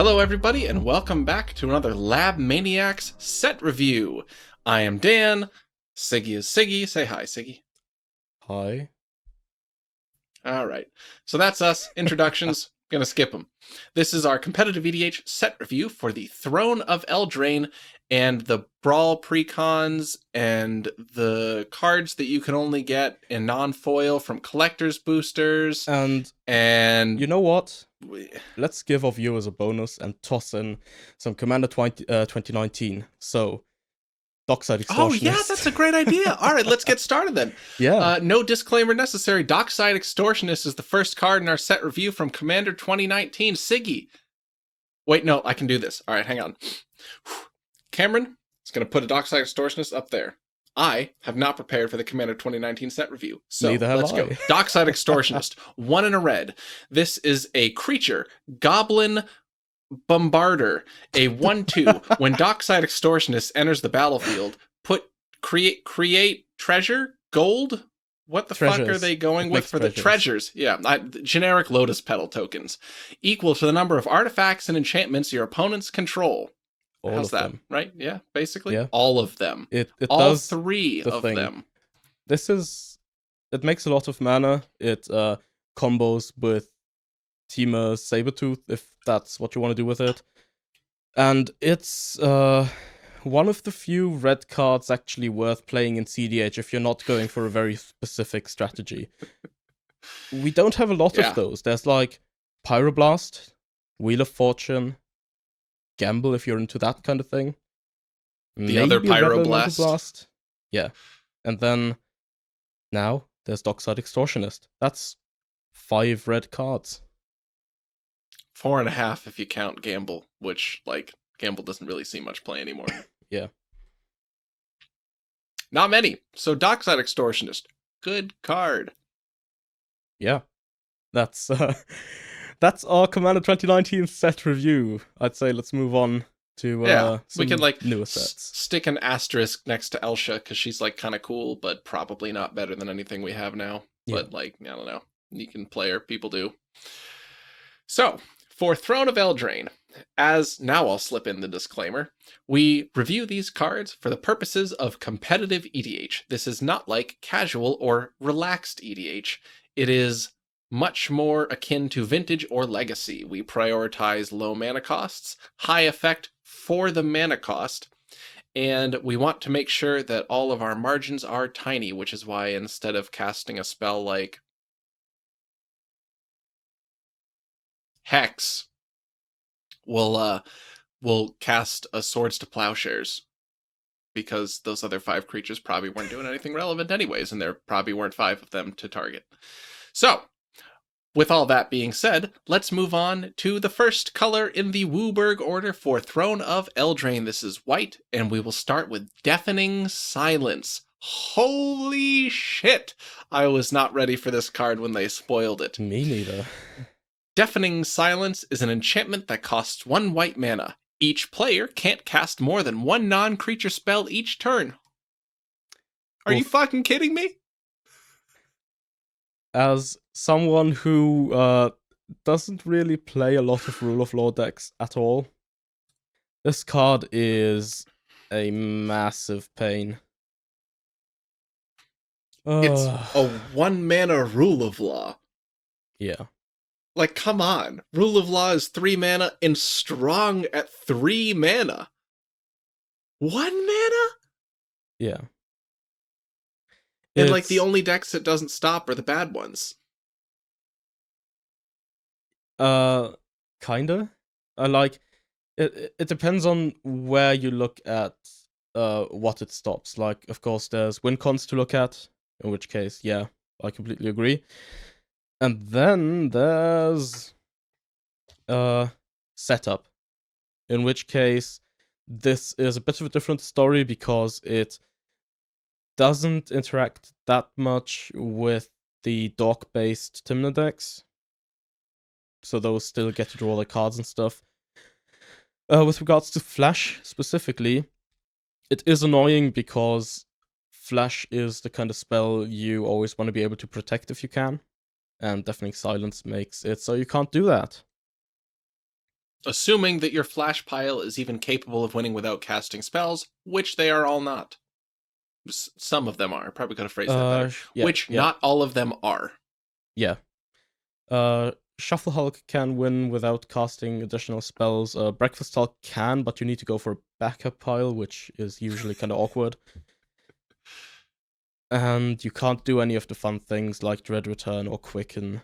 Hello, everybody, and welcome back to another Lab Maniacs set review. I am Dan. Sigi is Sigi. Say hi, Sigi. Hi. All right. So that's us. Introductions. Gonna skip them. This is our competitive EDH set review for the Throne of Eldraine and the Brawl precons and the cards that you can only get in non-foil from collector's boosters. And And you know what? Let's give our viewers a bonus and toss in some Commander 2019. So, Dockside oh, yeah, Extortionist. that's a great idea. All right, let's get started then. Yeah. No disclaimer necessary. Dockside Extortionist is the first card in our set review from Commander 2019. Sigi. Wait, no, I can do this. All right, hang on. Cameron is going to put a Dockside Extortionist up there. I have not prepared for the Commander 2019 set review. So Neither have let's go. I. Dockside Extortionist, 1 in a red. This is a creature, Goblin Bombarder, a 1/2. When Dockside Extortionist enters the battlefield, create treasure, gold. What the fuck are they going with for the treasures? Yeah, generic Lotus Petal tokens, equal to the number of artifacts and enchantments your opponents control. How's that? Them. Right? Yeah, basically. Yeah. All of them. It all does three the of thing. them. It makes a lot of mana. It combos with Teamer Sabertooth, if that's what you want to do with it. And it's one of the few red cards actually worth playing in cEDH if you're not going for a very specific strategy. We don't have a lot of those. There's like Pyroblast, Wheel of Fortune, Gamble if you're into that kind of thing. The other Pyroblast. Yeah. And then now there's Dockside Extortionist. That's 5 red cards. 4.5 if you count Gamble, which, like, Gamble doesn't really see much play anymore. Yeah. Not many. So Dockside Extortionist, good card. Yeah. That's our Commander 2019 set review. I'd say let's move on to some we can like newer sets. Stick an asterisk next to Elsha because she's like kind of cool, but probably not better than anything we have now. Yeah. But like, I don't know. You can play her. People do. So for Throne of Eldraine, as now I'll slip in the disclaimer, we review these cards for the purposes of competitive EDH. This is not like casual or relaxed EDH. It is much more akin to Vintage or Legacy. We prioritize low mana costs, high effect for the mana cost, and we want to make sure that all of our margins are tiny, which is why instead of casting a spell like Hex, we'll cast a Swords to Plowshares, because those other 5 creatures probably weren't doing anything relevant anyways, and there probably weren't 5 of them to target. So, with all that being said, let's move on to the first color in the Wooburg order for Throne of Eldraine. This is white, and we will start with Deafening Silence. Holy shit! I was not ready for this card when they spoiled it. Me neither. Deafening Silence is an enchantment that costs 1 white mana. Each player can't cast more than 1 non-creature spell each turn. Are you fucking kidding me? As someone who doesn't really play a lot of Rule of Law decks at all, this card is a massive pain. It's a 1 mana Rule of Law. Yeah. Like, come on. Rule of Law is 3 mana and strong at 3 mana. 1 mana? Yeah. And, like, the only decks it doesn't stop are the bad ones. Kinda. Like, it depends on where you look at what it stops. Like, of course, there's win cons to look at, in which case, yeah, I completely agree. And then there's setup, in which case this is a bit of a different story because it doesn't interact that much with the dock-based Tymna decks. So those still get to draw the cards and stuff. With regards to Flash specifically, it is annoying because Flash is the kind of spell you always want to be able to protect if you can. And Deafening Silence makes it so you can't do that. Assuming that your flash pile is even capable of winning without casting spells, which they are all not. Some of them are. Probably could have phrased that better. Yeah, Which not all of them are. Yeah. Shuffle Hulk can win without casting additional spells. Breakfast Hulk can, but you need to go for a backup pile, which is usually kind of awkward. And you can't do any of the fun things like Dread Return or Quicken.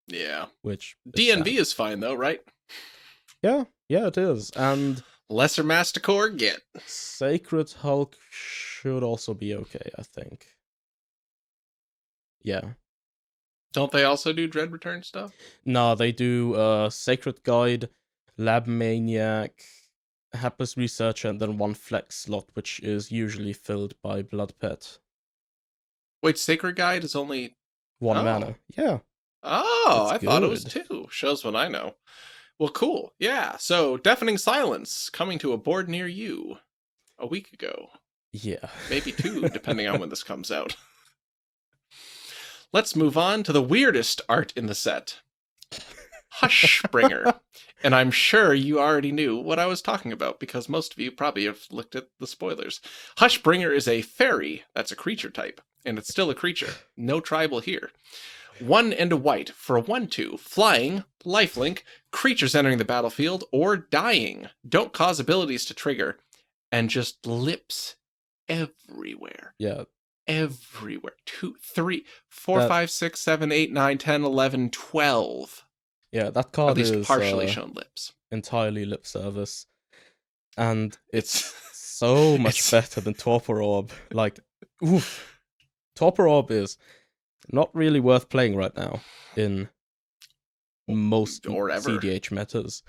Yeah. Which DNV is fine though, right? Yeah, it is. And Lesser Masticore, get. Sacred Hulk should also be okay, I think. Yeah. Don't they also do Dread Return stuff? No, they do Sacred Guide, Lab Maniac, Hapless Researcher, and then one flex slot, which is usually filled by Blood Pet. Wait, Sacred Guide is only... One mana. Yeah. Oh, I thought it was good. 2. Shows what I know. Well, cool. Yeah, so Deafening Silence coming to a board near you a week ago. Yeah. Maybe 2, depending on when this comes out. Let's move on to the weirdest art in the set. Hushbringer. And I'm sure you already knew what I was talking about, because most of you probably have looked at the spoilers. Hushbringer is a fairy, that's a creature type, and it's still a creature. No tribal here. 1 and a white for a 1/2. Flying, lifelink, creatures entering the battlefield or dying. Don't cause abilities to trigger. And just lips everywhere. Yeah. Everywhere. 2, 3, 4, 5, 6, 7, 8, 9, 10, 11, 12. Yeah, that card is is partially shown lips. Entirely lip service. And it's so much better than Torpor Orb. Like, oof. Torpor Orb is not really worth playing right now in most or ever. cEDH metas.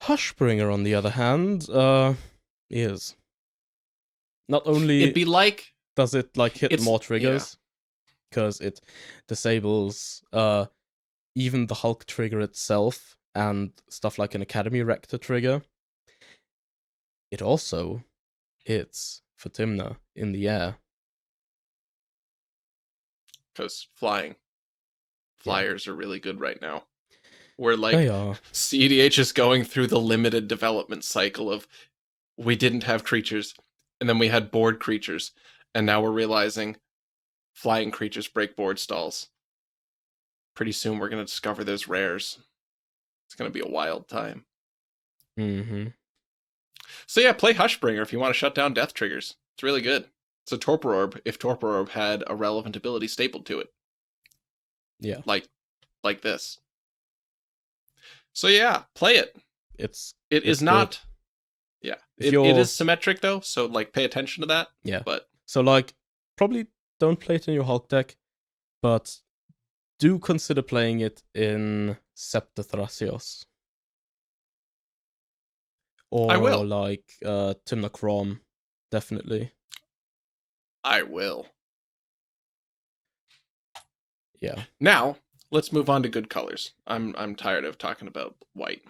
Hushbringer, on the other hand, is. Not only it'd be like does it like hit more triggers, because it disables even the Hulk trigger itself and stuff like an Academy Rector trigger. It also hits for Timna in the air. Because flyers are really good right now. We're like, they are. cEDH is going through the limited development cycle of we didn't have creatures, and then we had board creatures, and now we're realizing flying creatures break board stalls. Pretty soon we're going to discover there's rares. It's going to be a wild time. Mm-hmm. So yeah, play Hushbringer if you want to shut down death triggers. It's really good. It's a Torpor Orb if Torpor Orb had a relevant ability stapled to it. Yeah. Like this. So yeah, play it. It is not... Yeah. It is symmetric though, so like pay attention to that. Yeah. But so like probably don't play it in your Hulk deck, but do consider playing it in Scepter Thrasios. Or I will. Like Timna Crom, definitely. I will. Yeah. Now, let's move on to good colors. I'm tired of talking about white.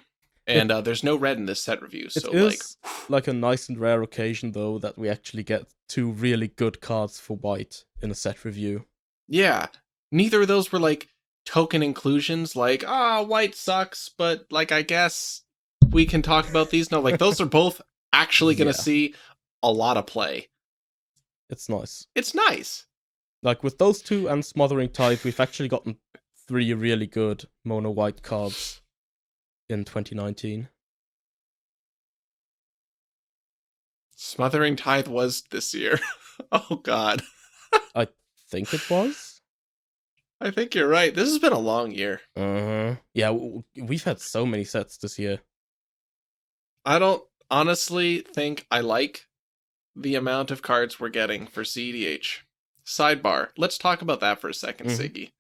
And there's no red in this set review, so it is like a nice and rare occasion though that we actually get 2 really good cards for white in a set review. Yeah. Neither of those were like token inclusions, like, white sucks, but like I guess we can talk about these. No, like those are both actually gonna see a lot of play. It's nice. It's nice. Like with those 2 and Smothering Tide, we've actually gotten 3 really good mono white cards in 2019. Smothering Tithe was this year. Oh god. I think it was. I think you're right. This has been a long year. Yeah, we've had so many sets this year. I don't honestly think I like the amount of cards we're getting for cEDH. Sidebar. Let's talk about that for a second, Sigi.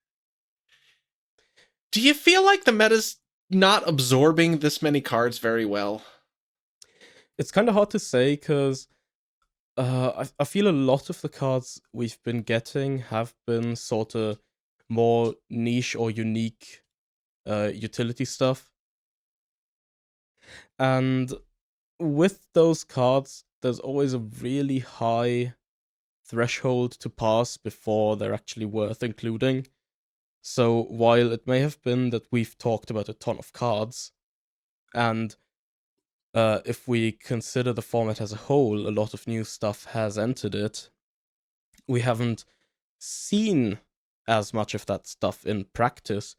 Do you feel like the meta's not absorbing this many cards very well? It's kind of hard to say, because I feel a lot of the cards we've been getting have been sort of more niche or unique utility stuff. And with those cards, there's always a really high threshold to pass before they're actually worth including. So while it may have been that we've talked about a ton of cards, And if we consider the format as a whole, a lot of new stuff has entered it. We haven't seen as much of that stuff in practice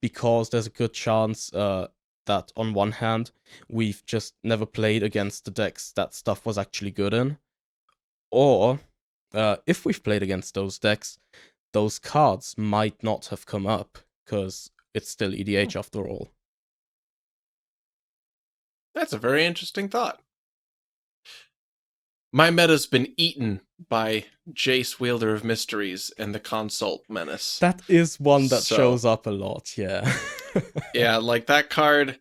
because there's a good chance that on one hand, we've just never played against the decks that stuff was actually good in. Or if we've played against those decks, those cards might not have come up because it's still EDH after all. That's a very interesting thought. My meta's been eaten by Jace, Wielder of Mysteries, and the Consult Menace. That is one that shows up a lot, yeah. Yeah, like that card.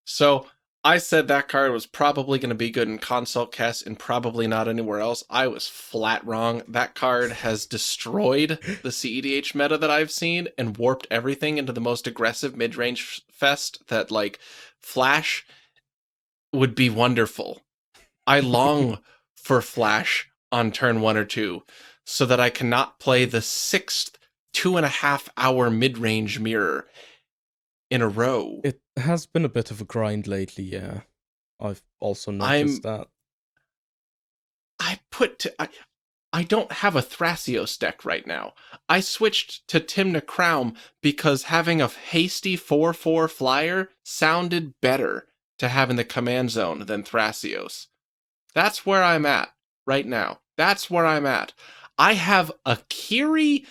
So I said that card was probably going to be good in Consult Cast and probably not anywhere else. I was flat wrong. That card has destroyed the cEDH meta that I've seen and warped everything into the most aggressive mid-range fest that, like, Flash would be wonderful. I long for Flash on turn 1 or 2 so that I cannot play the 6th 2.5 hour mid-range mirror in a row. It has been a bit of a grind lately, yeah. I've also noticed that. I don't have a Thrasios deck right now. I switched to Timna Crown because having a hasty 4/4 flyer sounded better to have in the command zone than Thrasios. That's where I'm at right now. That's where I'm at. I have a Kiri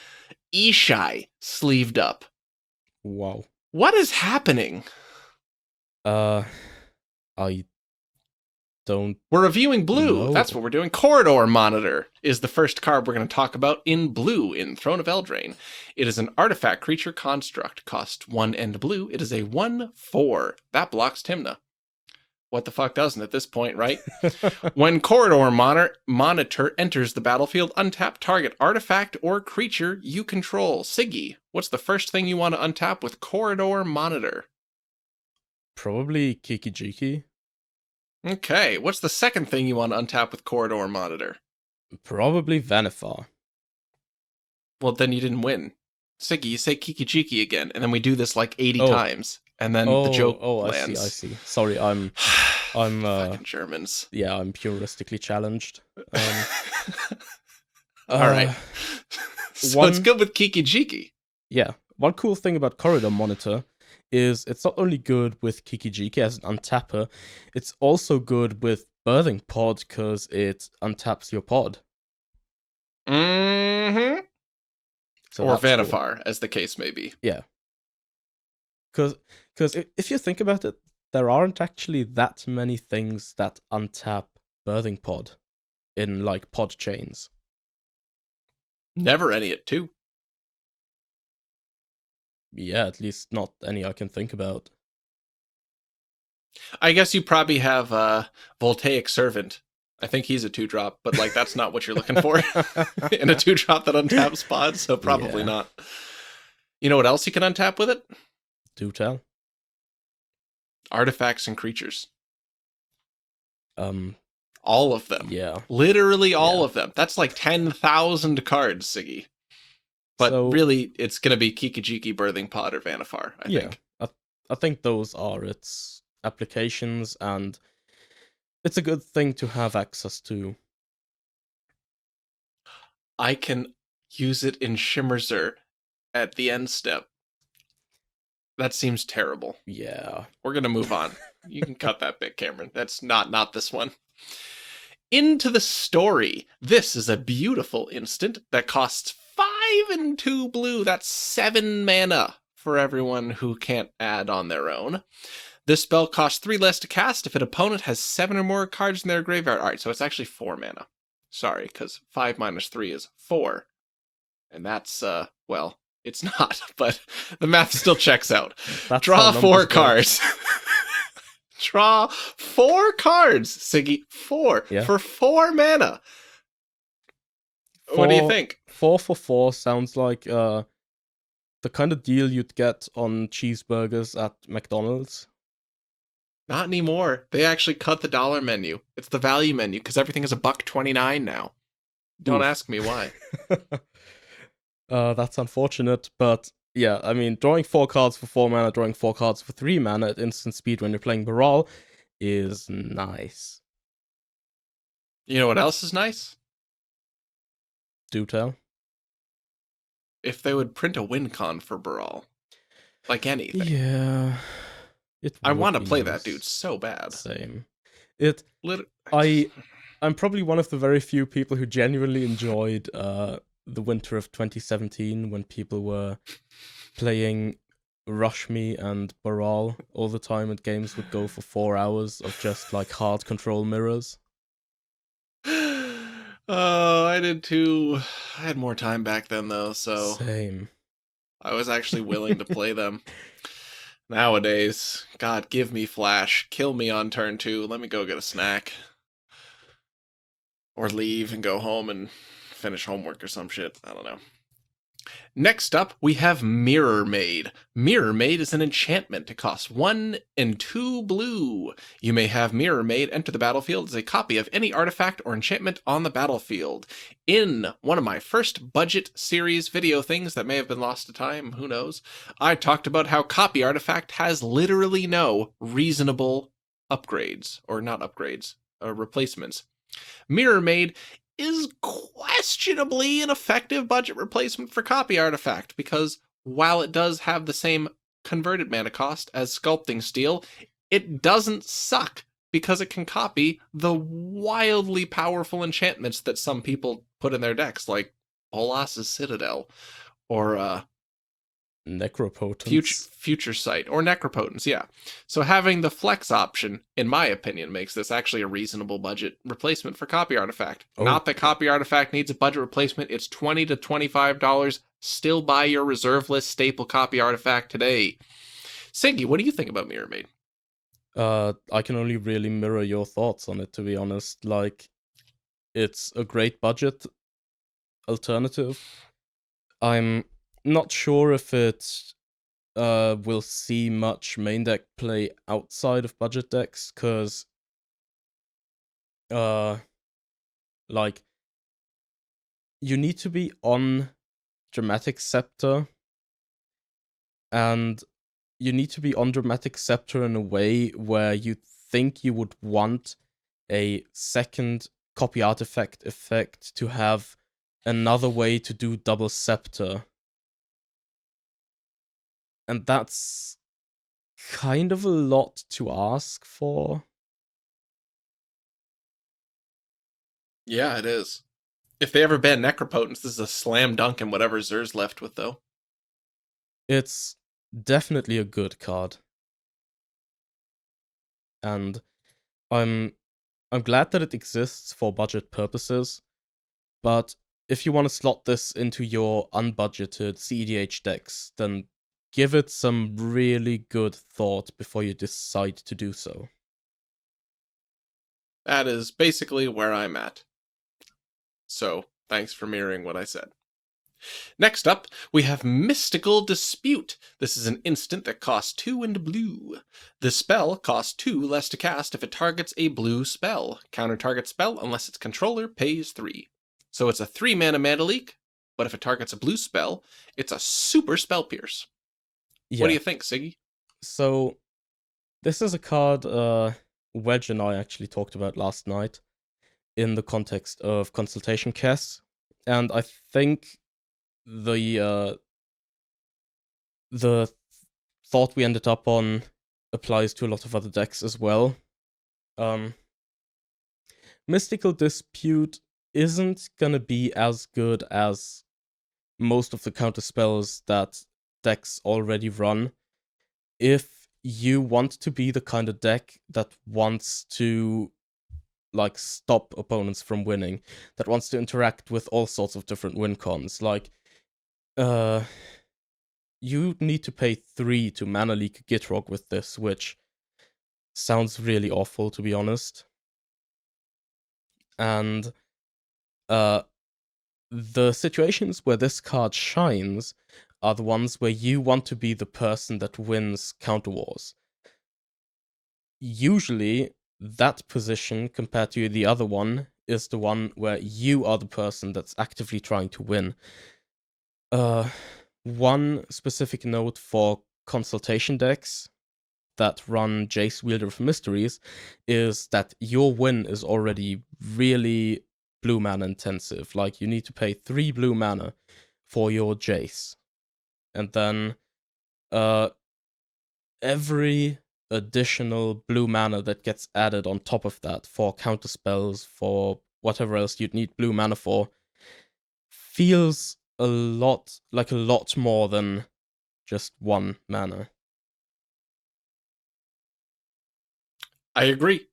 Ishai sleeved up. Wow. What is happening? I don't. We're reviewing blue. know. That's what we're doing. Corridor Monitor is the first card we're going to talk about in blue in Throne of Eldraine. It is an artifact creature construct. Cost 1 and blue. It is a 1/4. That blocks Timna. What the fuck doesn't at this point, right? When Corridor Monitor enters the battlefield, untap target artifact or creature you control. Sigi, what's the first thing you want to untap with Corridor Monitor? Probably Kiki-Jiki. Okay, what's the second thing you want to untap with Corridor Monitor? Probably Vanifar. Well, then you didn't win. Sigi, you say Kiki-Jiki again, and then we do this like 80 times, and then the joke lands. I see. Sorry, I'm Fucking Germans. Yeah, I'm puristically challenged. All right. So it's good with Kiki-Jiki. Yeah. One cool thing about Corridor Monitor is it's not only good with Kiki-Jiki as an untapper, it's also good with Birthing Pod because it untaps your pod. Mm-hmm. So or Vanifar, cool, as the case may be. Yeah. Because if you think about it, there aren't actually that many things that untap Birthing Pod in, like, pod chains. Never any at 2. Yeah, at least not any I can think about. I guess you probably have Voltaic Servant. I think he's a 2-drop, but like that's not what you're looking for in a 2-drop that untaps pods, so probably not. You know what else you can untap with it? Do tell. Artifacts and creatures. All of them. Yeah. Literally all of them. That's like 10,000 cards, Sigi. But really, it's going to be Kiki-Jiki, Birthing Pod, or Vanifar, I think. I think those are its applications, and it's a good thing to have access to. I can use it in Shimmerzer at the end step. That seems terrible. Yeah. We're going to move on. You can cut that bit, Cameron. That's not this one. Into the Story. This is a beautiful instant that costs 5 and 2 blue. That's 7 mana for everyone who can't add on their own. This spell costs 3 less to cast if an opponent has 7 or more cards in their graveyard. All right, so it's actually 4 mana. Sorry, because 5 minus 3 is 4. And that's, well, it's not, but the math still checks out. Draw 4 cards. Draw 4 cards, Sigi. 4 for 4 mana. What do you think? 4 for 4 sounds like the kind of deal you'd get on cheeseburgers at McDonald's. Not anymore. They actually cut the dollar menu. It's the value menu because everything is $1.29 now. Don't ask me why. That's unfortunate, but Yeah, I mean, drawing 4 cards for 4 mana, drawing 4 cards for 3 mana at instant speed when you're playing Baral is nice. You know what else is nice? Do tell. If they would print a win con for Baral. Like anything. Yeah, it I would want to be play nice. that dude so bad. Same. I'm probably one of the very few people who genuinely enjoyed the winter of 2017 when people were playing Rush Me and Baral all the time, and games would go for 4 hours of just like hard control mirrors. Oh, I did too. I had more time back then though, so Same. I was actually willing to play them. Nowadays, God, give me Flash. Kill me on turn 2. Let me go get a snack. Or leave and go home and finish homework or some shit. I don't know. Next up, we have Mirror Maid. Mirror Maid is an enchantment. It costs 1 and 2 blue. You may have Mirror Maid enter the battlefield as a copy of any artifact or enchantment on the battlefield. In one of my first budget series video things that may have been lost to time, who knows, I talked about how Copy Artifact has literally no reasonable upgrades, or not upgrades, replacements. Mirror Maid is questionably an effective budget replacement for Copy Artifact, because while it does have the same converted mana cost as Sculpting Steel, it doesn't suck because it can copy the wildly powerful enchantments that some people put in their decks, like Bolas's Citadel, or Necropotence. Future Sight, or Necropotence, yeah. So having the flex option, in my opinion, makes this actually a reasonable budget replacement for Copy Artifact. Oh. Not that Copy Artifact needs a budget replacement. It's $20 to $25. Still buy your reserve list staple Copy Artifact today. Sigi, what do you think about Mirror Maid? I can only really mirror your thoughts on it, to be honest. Like, it's a great budget alternative. I'm not sure if it will see much main deck play outside of budget decks, because like, you need to be on Dramatic Scepter, and you need to be on Dramatic Scepter in a way where you think you would want a second Copy Artifact effect to have another way to do double Scepter. And that's kind of a lot to ask for. Yeah, it is. If they ever ban Necropotence, this is a slam dunk in whatever Zer's left with, though. It's definitely a good card. And I'm glad that it exists for budget purposes, but if you want to slot this into your unbudgeted cEDH decks, then give it some really good thought before you decide to do so. That is basically where I'm at. So, thanks for mirroring what I said. Next up, we have Mystical Dispute. This is an instant that costs 2 and blue. The spell costs 2 less to cast if it targets a blue spell. Counter target spell unless its controller pays 3. So it's a 3 mana Mana Leak, but if it targets a blue spell, it's a super spell pierce. Yeah. What do you think, Sigi? So, this is a card Wedge and I actually talked about last night in the context of Consultation Kess, and I think the thought we ended up on applies to a lot of other decks as well. Mystical Dispute isn't gonna be as good as most of the counter spells that decks already run. If you want to be the kind of deck that wants to like stop opponents from winning, that wants to interact with all sorts of different win cons, like you need to pay 3 to Mana Leak Gitrog with this, which sounds really awful, to be honest. And the situations where this card shines are the ones where you want to be the person that wins Counter Wars. Usually, that position, compared to the other one, is the one where you are the person that's actively trying to win. one specific note for consultation decks that run Jace Wielder of Mysteries is that your win is already really blue mana intensive. Like, you need to pay 3 blue mana for your Jace. And then every additional blue mana that gets added on top of that for counter spells, for whatever else you'd need blue mana for, feels a lot more than just 1 mana. I agree.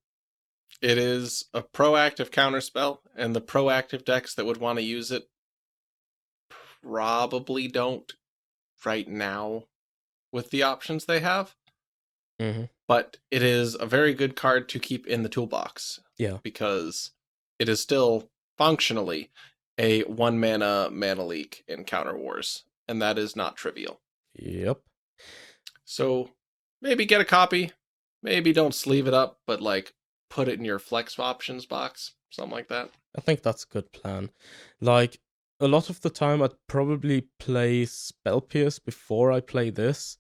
It is a proactive counterspell, and the proactive decks that would want to use it probably don't right now with the options they have. Mm-hmm. But it is a very good card to keep in the toolbox. Yeah. Because it is still functionally a 1 mana leak in Counter Wars, and that is not trivial. Yep. So maybe get a copy. Maybe don't sleeve it up, but like put it in your flex options box, something like that. I think that's a good plan. Like, a lot of the time I'd probably play Spell Pierce before I play this,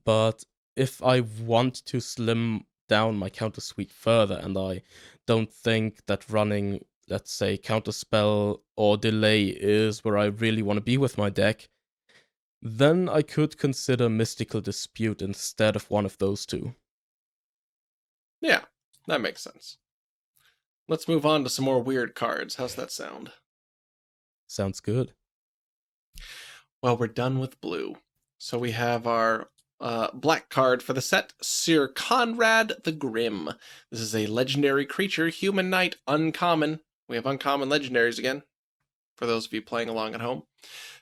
but if I want to slim down my counter suite further and I don't think that running, let's say, counterspell or delay is where I really want to be with my deck, then I could consider Mystical Dispute instead of one of those two. Yeah, that makes sense. Let's move on to some more weird cards. How's that sound? Sounds good. Well, we're done with blue. So we have our black card for the set, Sir Conrad the Grim. This is a legendary creature, human knight, uncommon. We have uncommon legendaries again, for those of you playing along at home.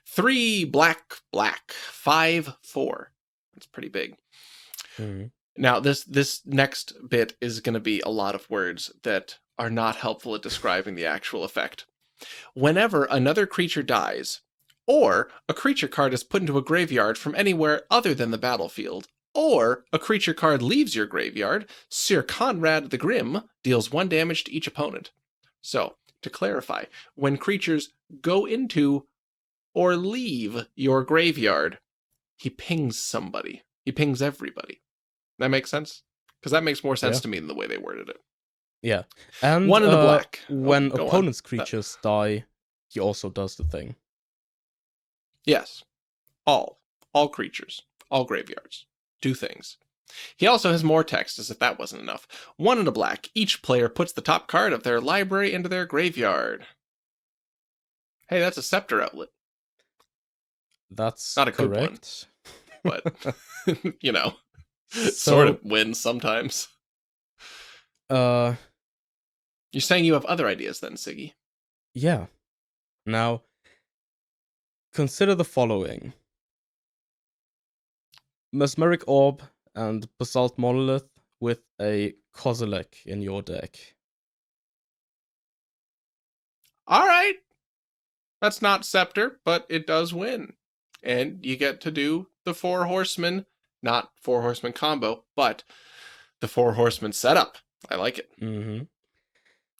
3 black, 5/4. That's pretty big. Mm-hmm. Now, this next bit is going to be a lot of words that are not helpful at describing the actual effect. Whenever another creature dies, or a creature card is put into a graveyard from anywhere other than the battlefield, or a creature card leaves your graveyard, Sir Conrad the Grim deals 1 damage to each opponent. So, to clarify, when creatures go into or leave your graveyard, he pings somebody. He pings everybody. That makes sense? Because that makes more sense to me than the way they worded it. Yeah. And 1 in the black. When opponent's creatures die, he also does the thing. Yes. All creatures, all graveyards, do things. He also has more text, as if that wasn't enough. 1 in a black. Each player puts the top card of their library into their graveyard. Hey, that's a scepter outlet. That's not a correct. Good one, but you know, sort of wins sometimes. You're saying you have other ideas then, Sigi? Yeah. Now, consider the following. Mesmeric Orb and Basalt Monolith with a Kozilek in your deck. Alright. That's not Scepter, but it does win. And you get to do the 4 Horsemen, not 4 Horsemen combo, but the 4 Horsemen setup. I like it. Mm-hmm.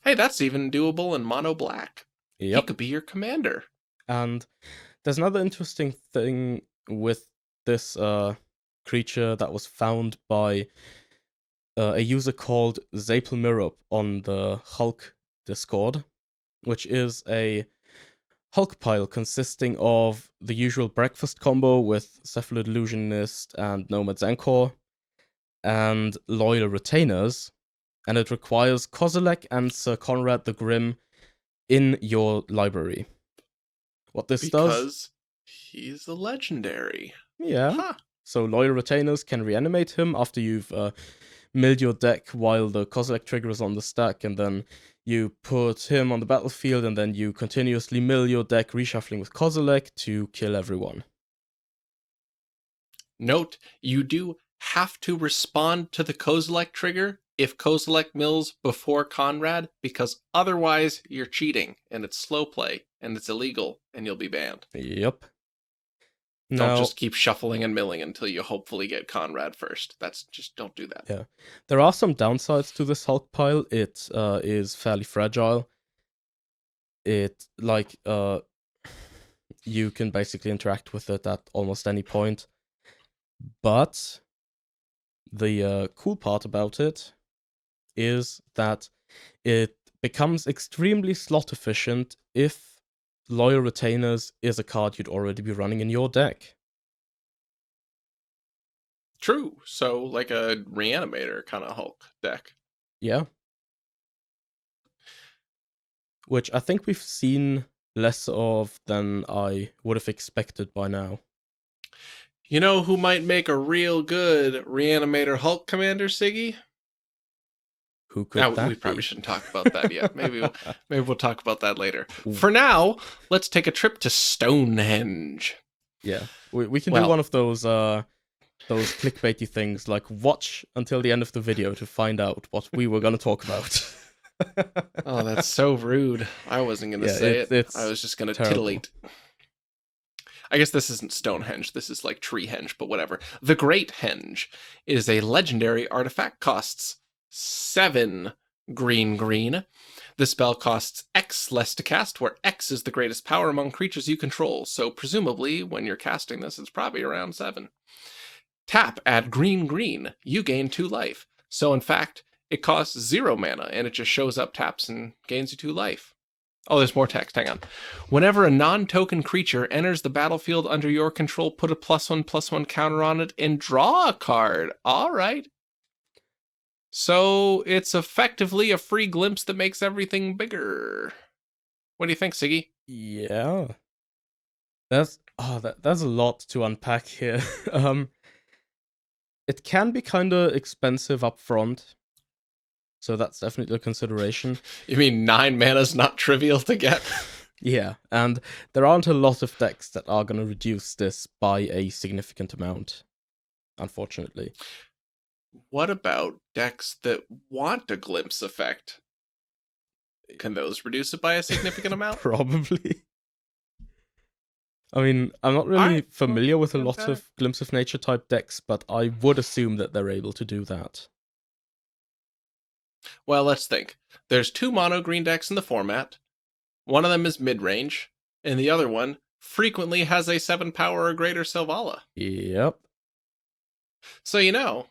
Hey, that's even doable in mono black. Yep. He could be your commander. And there's another interesting thing with this creature that was found by a user called Zapelmirup on the Hulk Discord, which is a Hulk pile consisting of the usual breakfast combo with Cephalid Illusionist and Nomad's Anchor, and Loyal Retainers, and it requires Kozilek and Sir Conrad the Grim in your library. What this does... Because he's a legendary. Yeah. Huh. So Loyal Retainers can reanimate him after you've milled your deck while the Kozilek trigger is on the stack, and then you put him on the battlefield, and then you continuously mill your deck, reshuffling with Kozilek to kill everyone. Note, you do have to respond to the Kozilek trigger if Kozilek mills before Conrad, because otherwise you're cheating, and it's slow play, and it's illegal, and you'll be banned. Yep. Don't just keep shuffling and milling until you hopefully get Conrad first. Don't do that. Yeah. There are some downsides to this Hulk pile. It is fairly fragile. It, you can basically interact with it at almost any point. But the cool part about it is that it becomes extremely slot efficient if Loyal Retainers is a card you'd already be running in your deck. True. So, like a Reanimator kind of Hulk deck. Yeah. Which I think we've seen less of than I would have expected by now. You know who might make a real good Reanimator Hulk commander, Sigi? Who could that we be? probably shouldn't talk about that yet. Maybe we'll talk about that later. For now, let's take a trip to Stonehenge. Yeah, we can do one of those clickbaity things, like watch until the end of the video to find out what we were going to talk about. Oh, that's so rude. I wasn't going to say it. I was just going to titillate. I guess this isn't Stonehenge. This is like Treehenge, but whatever. The Great Henge is a legendary artifact. Costs 7 green. The spell costs X less to cast, where X is the greatest power among creatures you control. So presumably, when you're casting this, it's probably around 7. Tap, add green. You gain 2 life. So in fact, it costs 0 mana, and it just shows up, taps, and gains you 2 life. Oh, there's more text. Hang on. Whenever a non-token creature enters the battlefield under your control, put a +1/+1 counter on it and draw a card. All right. So it's effectively a free glimpse that makes everything bigger. What do you think, Sigi? Yeah. There's a lot to unpack here. It can be kind of expensive up front. So that's definitely a consideration. You mean 9 mana's not trivial to get? Yeah, and there aren't a lot of decks that are going to reduce this by a significant amount, unfortunately. What about decks that want a glimpse effect? Can those reduce it by a significant amount? Probably. I mean, I'm not really familiar with a lot of Glimpse of Nature type decks, but I would assume that they're able to do that. Well, let's think. There's 2 mono green decks in the format. One of them is mid-range, and the other one frequently has a 7 power or greater Selvala. Yep. So,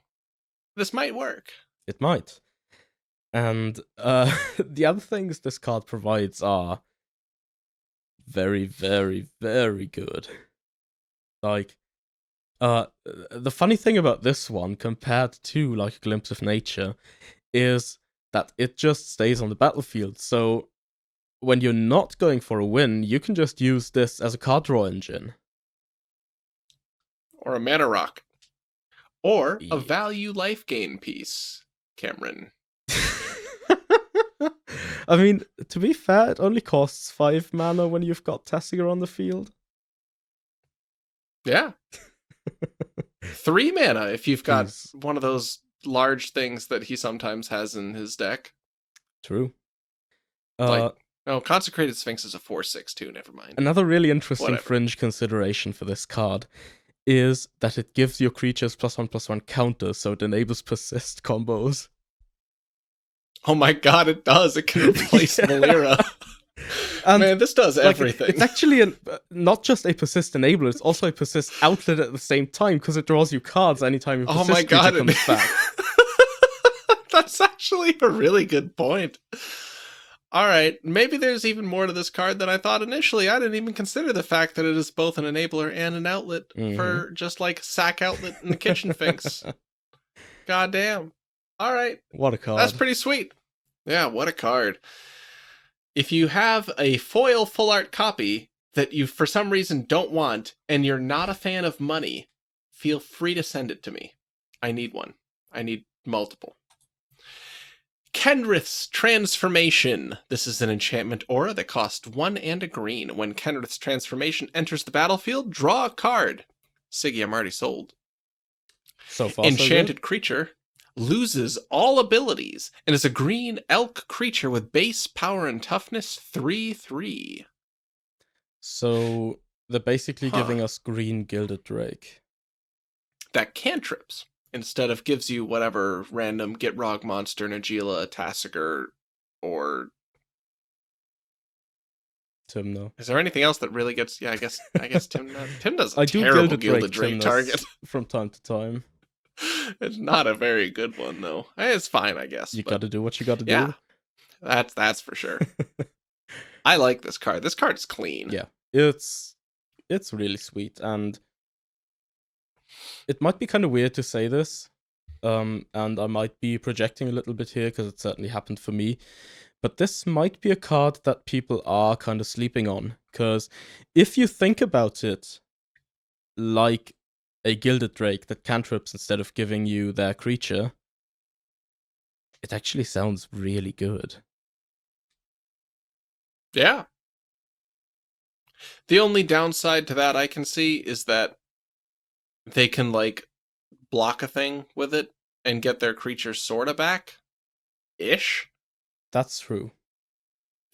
this might work. It might. And the other things this card provides are very, very, very good. Like, the funny thing about this one, compared to, like, Glimpse of Nature, is that it just stays on the battlefield. So when you're not going for a win, you can just use this as a card draw engine. Or a mana rock. Or a value life gain piece, Cameron. I mean, to be fair, it only costs 5 mana when you've got Tessiger on the field. Yeah. 3 mana if you've got one of those large things that he sometimes has in his deck. True. Consecrated Sphinx is a 4/6 too, never mind. Another really interesting fringe consideration for this card is that it gives your creatures +1/+1 counters, so it enables persist combos. Oh my god, it does! It can replace Malira. And man, this does everything. It's actually not just a persist enabler, it's also a persist outlet at the same time, because it draws you cards anytime your persist creature comes back. That's actually a really good point. Alright, maybe there's even more to this card than I thought initially. I didn't even consider the fact that it is both an enabler and an outlet for just like sack outlet in the kitchen finks. God damn. Alright. What a card. That's pretty sweet. Yeah, what a card. If you have a foil full art copy that you for some reason don't want, and you're not a fan of money, feel free to send it to me. I need one. I need multiple. Kendras Transformation. This is an enchantment aura that costs 1 and a green. When Kendras Transformation enters the battlefield, draw a card. Sigi, I'm already sold. So far, Enchanted creature loses all abilities and is a green elk creature with base power and toughness 3/3. So they're basically giving us green Gilded Drake. That cantrips. Instead of gives you whatever random Gitrog monster, Najeela, Tasigur, or Tymna. Is there anything else that really gets? Yeah, I guess Tymna. Tymna's a I do terrible Gilded Drake Tymnas target. from time to time. It's not a very good one though. It's fine, I guess. You but gotta do what you gotta yeah, do. that's for sure. I like this card. This card is clean. Yeah, it's really sweet, and it might be kind of weird to say this, and I might be projecting a little bit here because it certainly happened for me. But this might be a card that people are kind of sleeping on, because if you think about it, like a Gilded Drake that cantrips instead of giving you their creature, it actually sounds really good. Yeah. The only downside to that I can see is that they can like block a thing with it and get their creature sorta back. Ish. That's true.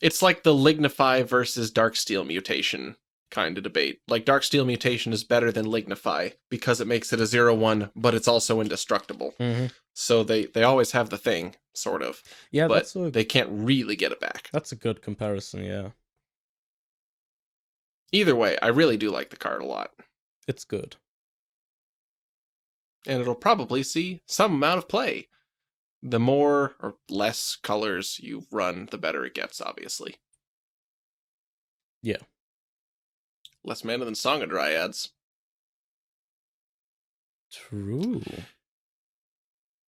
It's like the Lignify versus Darksteel mutation kind of debate. Like Darksteel mutation is better than Lignify because it makes it a 0/1, but it's also indestructible. Mm-hmm. So they always have the thing, sort of. Yeah, but they can't really get it back. That's a good comparison, yeah. Either way, I really do like the card a lot. It's good. And it'll probably see some amount of play. The more or less colors you run, the better it gets, obviously. Yeah. Less mana than Song of Dryads. True.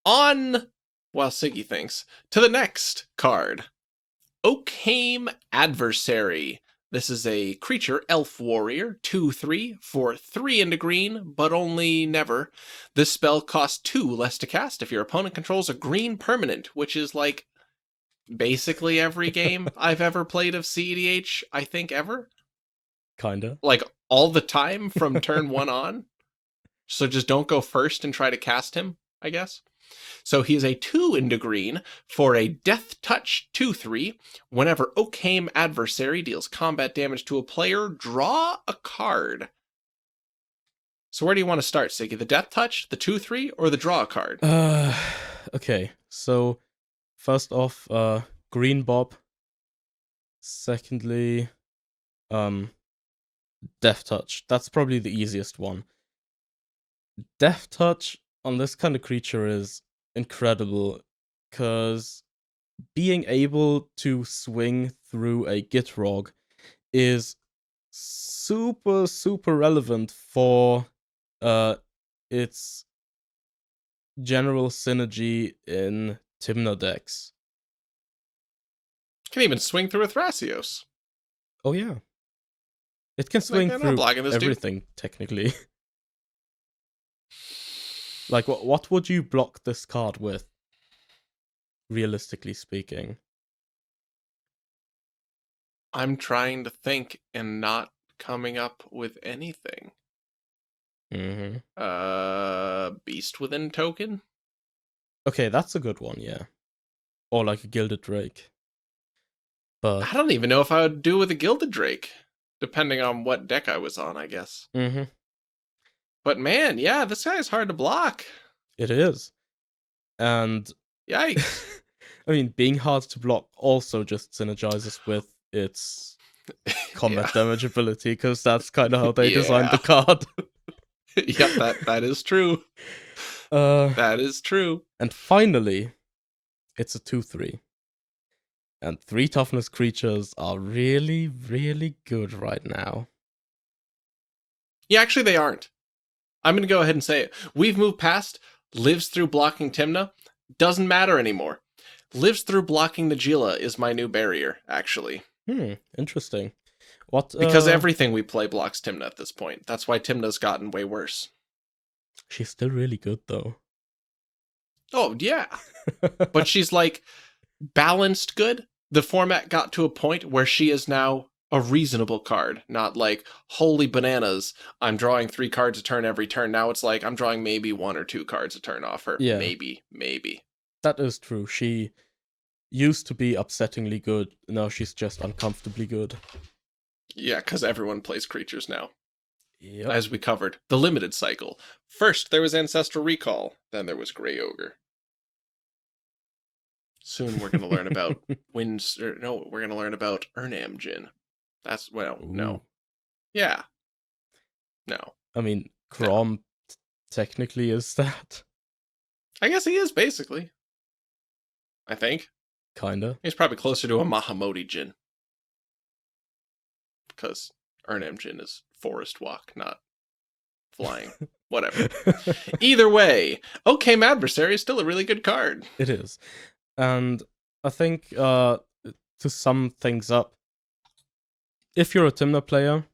On, while Sigi thinks, to the next card. Oakhame Adversary. This is a creature, elf warrior, 2/3 for 3 into green, but only never. This spell costs 2 less to cast if your opponent controls a green permanent, which is like basically every game I've ever played of cEDH, I think ever. Kinda. Like all the time from turn 1 on. So just don't go first and try to cast him, I guess. So he is a 2 into green for a Death Touch 2/3. Whenever Oakhame Adversary deals combat damage to a player, draw a card. So where do you want to start, Sigi? The Death Touch, the 2/3, or the draw a card? Okay. So first off, Green Bob. Secondly, Death Touch. That's probably the easiest one. Death Touch on this kind of creature is incredible, because being able to swing through a Gitrog is super, super relevant for its general synergy in Tymna decks. Can even swing through a Thrasios. Oh yeah. It can swing through everything, technically. Like, what would you block this card with? Realistically speaking. I'm trying to think and not coming up with anything. Mm-hmm. Beast Within token? Okay, that's a good one, yeah. Or like a Gilded Drake. But I don't even know if I would do with a Gilded Drake, depending on what deck I was on, I guess. Mm-hmm. But man, yeah, this guy is hard to block. It is. And yikes. I mean, being hard to block also just synergizes with its combat damage ability, because that's kind of how they designed the card. Yep, that is true. That is true. And finally, it's a 2/3. And 3 toughness creatures are really, really good right now. Yeah, actually they aren't. I'm going to go ahead and say it. We've moved past lives through blocking Tymna. Doesn't matter anymore. Lives through blocking the Gila is my new barrier, actually. Interesting. What? Because everything we play blocks Tymna at this point. That's why Tymna's gotten way worse. She's still really good, though. Oh, yeah. But she's like balanced good. The format got to a point where she is now a reasonable card, not like, holy bananas, I'm drawing 3 cards a turn every turn. Now it's like, I'm drawing maybe 1 or 2 cards a turn off her. Yeah. Maybe. That is true. She used to be upsettingly good. Now she's just uncomfortably good. Yeah, because everyone plays creatures now. Yep. As we covered, the limited cycle. First, there was Ancestral Recall. Then there was Grey Ogre. Soon we're going to learn about we're going to learn about Urnam Djinn. That's, well, Ooh. no. Yeah. No. I mean, Grom technically is that. I guess he is, basically. I think. Kinda. He's probably closer to a Mahamoti Jin. Because Urnam Jin is forest walk, not flying. Whatever. Either way, okay, Mattversary is still a really good card. It is. And I think, to sum things up, if you're a Tymna player,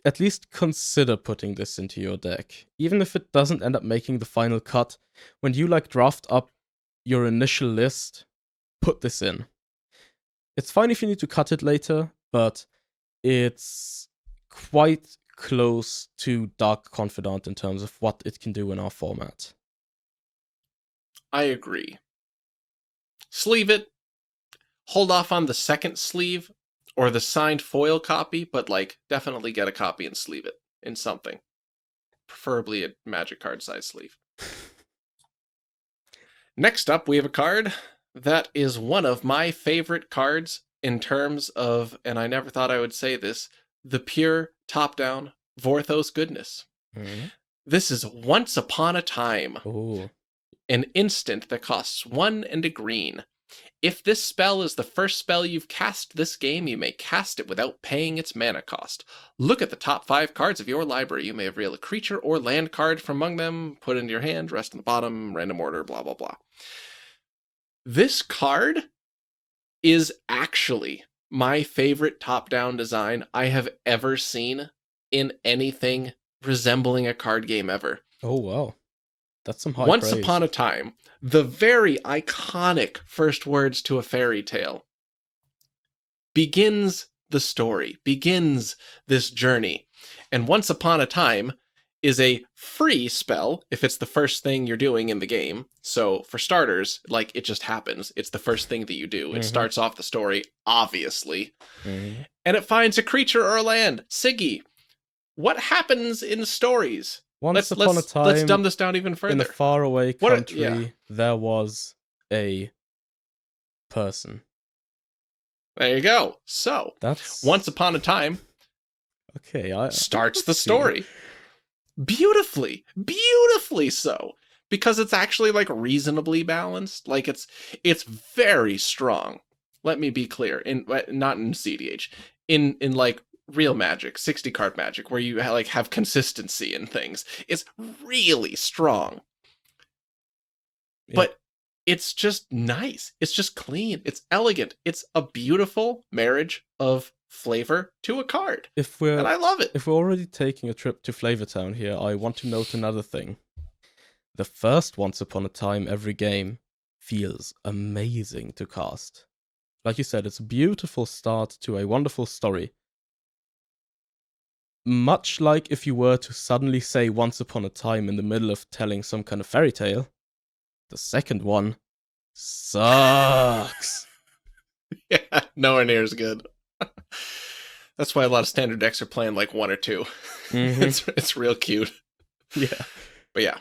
at least consider putting this into your deck. Even if it doesn't end up making the final cut, when you like draft up your initial list, put this in. It's fine if you need to cut it later, but it's quite close to Dark Confidant in terms of what it can do in our format. I agree. Sleeve it. Hold off on the second sleeve or the signed foil copy, but like definitely get a copy and sleeve it in something. Preferably a magic card size sleeve. Next up, we have a card that is one of my favorite cards in terms of, and I never thought I would say this, the pure top-down Vorthos goodness. Mm-hmm. This is Once Upon a Time. Ooh. An instant that costs 1 and a green. If this spell is the first spell you've cast this game, you may cast it without paying its mana cost. Look at the top 5 cards of your library. You may reveal a creature or land card from among them, put into your hand, rest on the bottom, random order, blah, blah, blah. This card is actually my favorite top-down design I have ever seen in anything resembling a card game ever. Oh, wow. That's some high Once praise. upon a time, the very iconic first words to a fairy tale begins the story, begins this journey. And Once Upon a Time is a free spell if it's the first thing you're doing in the game. So for starters, like, it just happens. It's the first thing that you do. It starts off the story, obviously. Mm-hmm. And it finds a creature or a land. Sigi, what happens in stories? Once upon a time, let's dumb this down even further. in a faraway country, there was a person. There you go. So, that's Once Upon a Time starts the story. Beautifully so. Because it's actually like reasonably balanced. Like it's very strong. Let me be clear. Not in cEDH. In like real Magic, 60 card Magic, where you like have consistency in things. It's really strong. Yeah. But it's just nice. It's just clean. It's elegant. It's a beautiful marriage of flavor to a card. And I love it. If we're already taking a trip to Flavortown here, I want to note another thing. The first Once Upon a Time every game feels amazing to cast. Like you said, it's a beautiful start to a wonderful story. Much like if you were to suddenly say Once Upon a Time in the middle of telling some kind of fairy tale, the second one sucks. Yeah, nowhere near as good. That's why a lot of standard decks are playing like 1 or 2. Mm-hmm. It's real cute. Yeah. But yeah.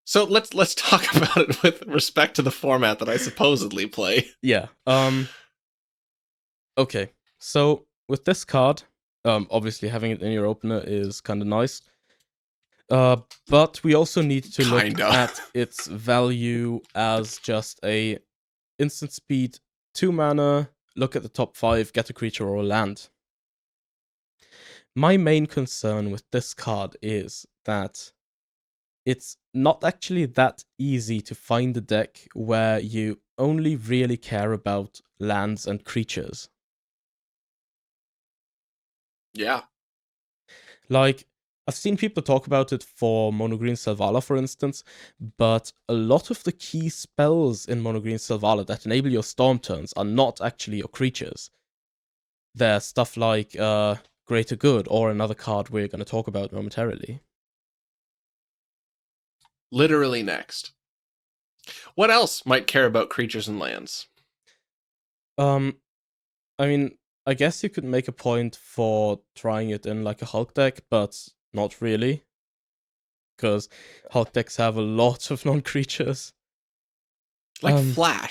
So let's talk about it with respect to the format that I supposedly play. Yeah. Okay. So with this card, obviously having it in your opener is kind of nice. But we also need to look at its value as just a instant speed, 2 mana, look at the top 5, get a creature or a land. My main concern with this card is that it's not actually that easy to find a deck where you only really care about lands and creatures. Yeah. Like, I've seen people talk about it for Mono Green Selvala, for instance, but a lot of the key spells in Mono Green Selvala that enable your storm turns are not actually your creatures. They're stuff like Greater Good, or another card we're going to talk about momentarily. Literally next. What else might care about creatures and lands? I mean, I guess you could make a point for trying it in like a Hulk deck, but not really. Because Hulk decks have a lot of non-creatures. Like Flash.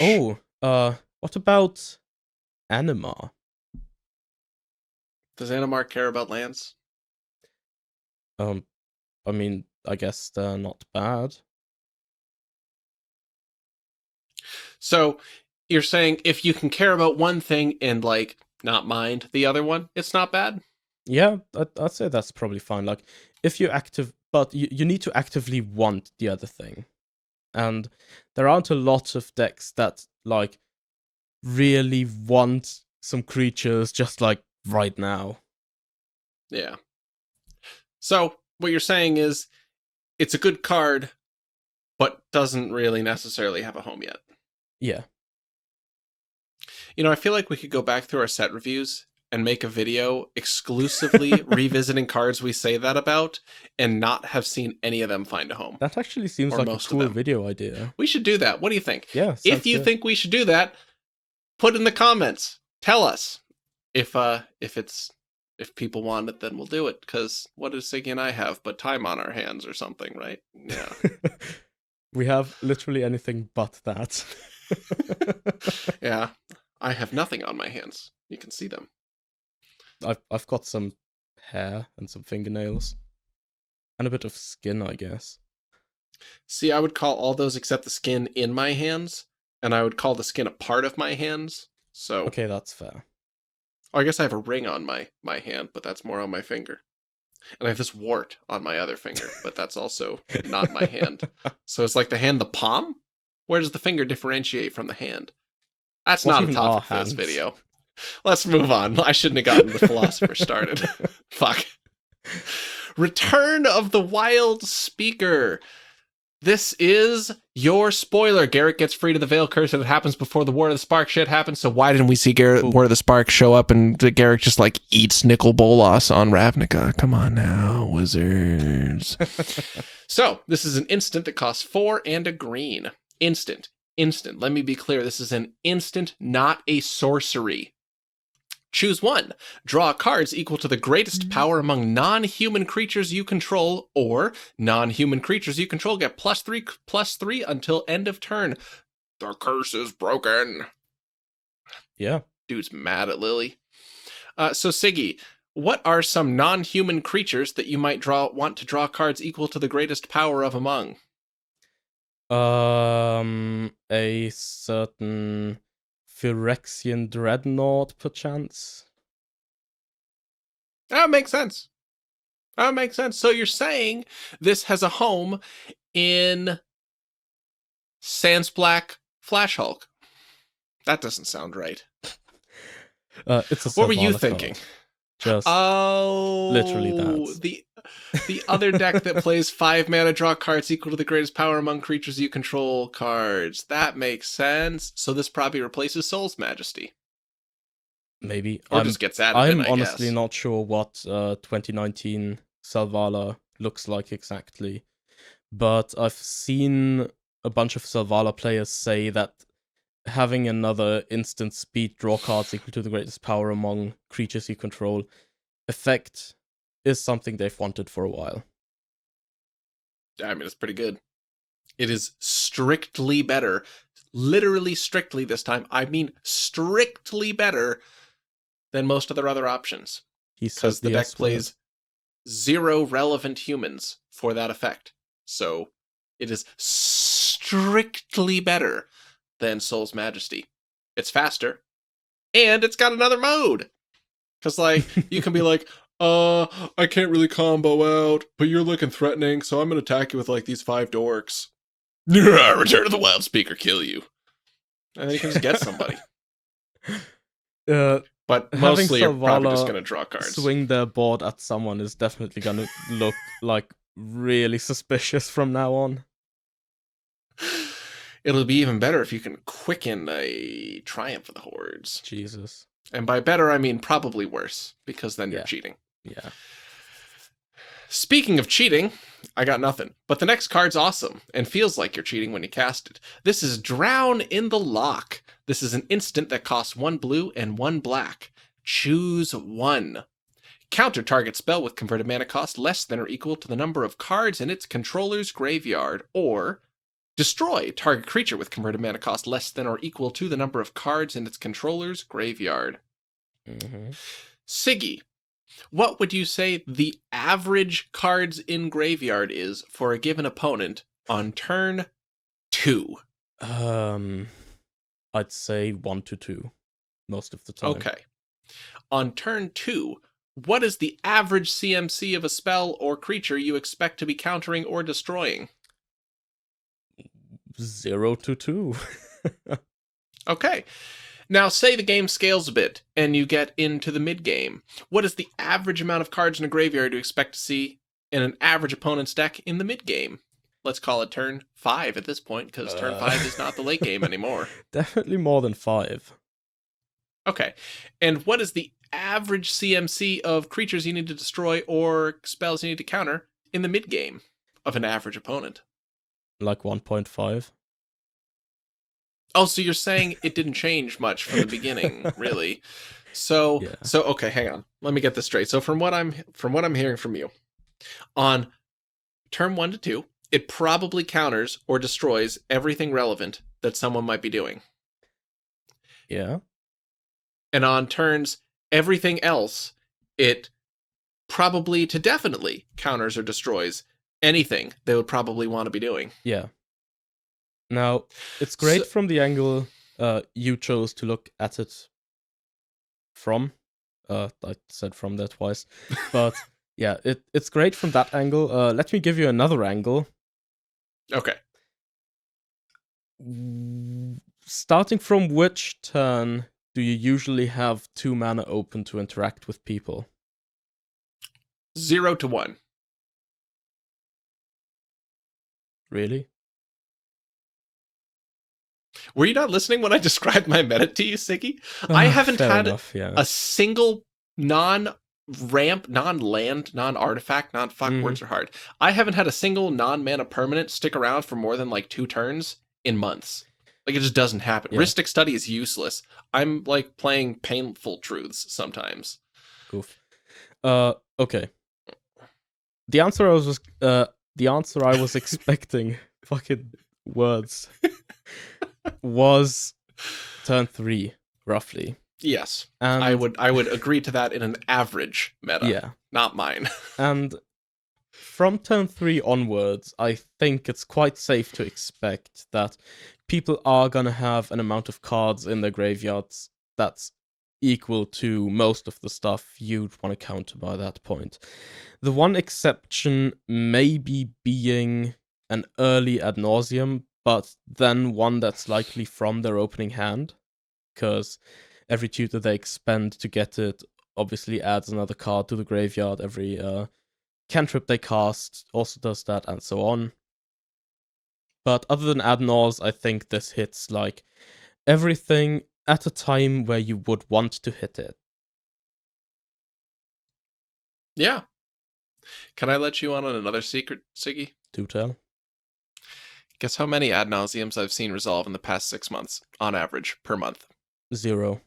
What about Anima. Does Animar care about lands? I mean, I guess they're not bad. So you're saying if you can care about one thing and like not mind the other one, it's not bad? Yeah, I'd say that's probably fine. Like, if you're active, but you need to actively want the other thing. And there aren't a lot of decks that, like, really want some creatures just, like, right now. Yeah. So what you're saying is it's a good card, but doesn't really necessarily have a home yet. Yeah. You know, I feel like we could go back through our set reviews and make a video exclusively revisiting cards we say that about and not have seen any of them find a home. That actually seems like a cool video idea. We should do that. What do you think? Yeah, if you think we should do that, put in the comments. Tell us. If people want it, then we'll do it. Because what does Sigi and I have but time on our hands or something, right? Yeah. We have literally anything but that. Yeah. I have nothing on my hands. You can see them. I've got some hair and some fingernails. And a bit of skin, I guess. See, I would call all those except the skin in my hands, and I would call the skin a part of my hands. So okay, that's fair. Oh, I guess I have a ring on my hand, but that's more on my finger. And I have this wart on my other finger, but that's also not my hand. So it's like the hand, the palm? Where does the finger differentiate from the hand? That's not a topic for this video. Let's move on. I shouldn't have gotten the philosopher started. Fuck. Return of the Wild Speaker. This is your spoiler. Garrett gets free to the Veil Curse, and it happens before the War of the Spark shit happens. So why didn't we see Garrett War of the Spark show up and Garrett just like eats Nicol Bolas on Ravnica? Come on now, wizards. So this is an instant that costs 4 and a green. Instant. Let me be clear. This is an instant, not a sorcery. Choose one. Draw cards equal to the greatest power among non-human creatures you control, or non-human creatures you control get +3/+3 until end of turn. The curse is broken. Yeah. Dude's mad at Lily. So Sigi, what are some non-human creatures that you might want to draw cards equal to the greatest power of among? A certain Phyrexian Dreadnought, perchance? That makes sense. So you're saying this has a home in Sansblack Flash Hulk. That doesn't sound right. It's a what were you thinking? Just literally that. The other deck that plays 5 mana, draw cards equal to the greatest power among creatures you control cards. That makes sense. So this probably replaces Soul's Majesty. Maybe. Or just gets added I'm in, I honestly guess. not sure what 2019 Selvala looks like exactly. But I've seen a bunch of Selvala players say that having another instant speed draw cards equal to the greatest power among creatures you control effect is something they've wanted for a while. I mean, it's pretty good. It is strictly better. Literally strictly this time. I mean strictly better than most of their other options. Because the deck plays 0 relevant humans for that effect. So it is strictly better than Soul's Majesty. It's faster. And it's got another mode. Because, like, you can be like, I can't really combo out, but you're looking threatening, so I'm going to attack you with, like, these 5 dorks. Return of the Wild Speaker, kill you. And then you can just get somebody. But mostly you're probably just going to draw cards. Swing their board at someone is definitely going to look, like, really suspicious from now on. It'll be even better if you can quicken a Triumph of the Hordes. Jesus. And by better, I mean probably worse, because then you're cheating. Yeah. Speaking of cheating, I got nothing. But the next card's awesome, and feels like you're cheating when you cast it. This is Drown in the Loch. This is an instant that costs 1 blue and 1 black. Choose one. Counter target spell with converted mana cost less than or equal to the number of cards in its controller's graveyard, or Destroy target creature with converted mana cost less than or equal to the number of cards in its controller's graveyard. Sigi, what would you say the average cards in graveyard is for a given opponent on turn 2? I'd say 1 to 2 most of the time. Okay. On turn 2, what is the average CMC of a spell or creature you expect to be countering or destroying? 0 to 2. Okay. Now, say the game scales a bit, and you get into the mid-game. What is the average amount of cards in a graveyard you expect to see in an average opponent's deck in the mid-game? Let's call it turn 5 at this point, because turn 5 is not the late game anymore. Definitely more than 5. Okay. And what is the average CMC of creatures you need to destroy or spells you need to counter in the mid-game of an average opponent? Like 1.5. Oh, so you're saying it didn't change much from the beginning, really? So, Yeah. so okay, hang on. Let me get this straight. So from what I'm hearing from you, on turn 1 to 2, it probably counters or destroys everything relevant that someone might be doing. Yeah. And on turns everything else, it probably to definitely counters or destroys anything they would probably want to be doing. Yeah. Now, it's great from the angle you chose to look at it from. I said from there twice. But yeah, it's great from that angle. Let me give you another angle. Okay. Starting from which turn do you usually have 2 mana open to interact with people? 0 to 1. Really? Were you not listening when I described my meta to you, Sigi? I haven't had a single non-ramp, non-land, non-artifact, non-fuck, words are hard. I haven't had a single non-mana permanent stick around for more than like 2 turns in months. Like, it just doesn't happen. Yeah. Rhystic Study is useless. I'm like playing Painful Truths sometimes. Goof. Okay. The answer I was expecting, fucking words, was turn 3, roughly. Yes. And I would agree to that in an average meta. Yeah. Not mine. And from turn 3 onwards, I think it's quite safe to expect that people are gonna have an amount of cards in their graveyards that's equal to most of the stuff you'd want to counter by that point. The one exception maybe being an early ad nauseam, but then one that's likely from their opening hand, because every tutor they expend to get it obviously adds another card to the graveyard. Every cantrip they cast also does that, and so on. But other than ad naus, I think this hits like everything at a time where you would want to hit it. Yeah. Can I let you on another secret, Sigi? Do tell. Guess how many ad nauseums I've seen resolve in the past 6 months, on average, per month? 0.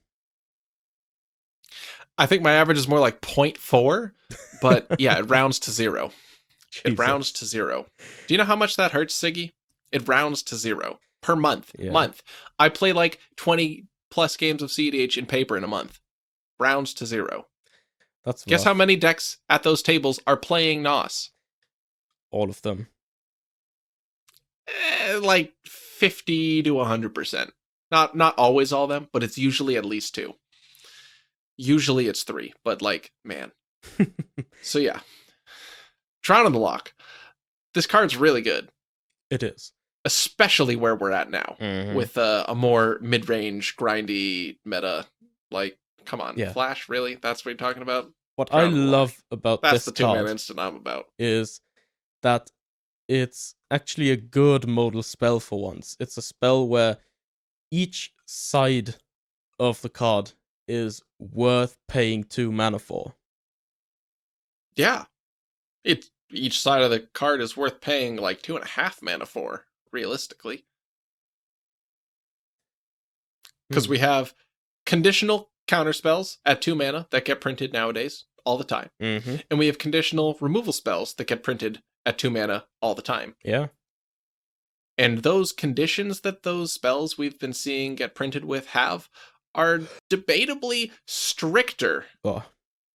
I think my average is more like 0.4, but yeah, it rounds to 0. Jesus. It rounds to 0. Do you know how much that hurts, Sigi? It rounds to 0 per month. Yeah. I play like 20 plus games of cEDH in paper in a month. Rounds to 0. That's Guess rough. how many decks at those tables are playing NOS? All of them. Like 50 to 100%. Not always all of them, but it's usually at least 2. Usually it's 3, but like, man. So yeah. Throne of the Loch. This card's really good. It is. Especially where we're at now. With a more mid-range, grindy meta. Like, come on. Yeah. Flash, really? That's what you're talking about? What I love about That's this the 2-mana card instant I'm about. is that it's actually a good modal spell for once. It's a spell where each side of the card is worth paying 2 mana for. Yeah. Each side of the card is worth paying like 2.5 mana for, realistically. Because we have conditional counter spells at 2 mana that get printed nowadays all the time. And we have conditional removal spells that get printed at 2 mana all the time. Yeah. And those conditions that those spells we've been seeing get printed with are debatably stricter. Oh.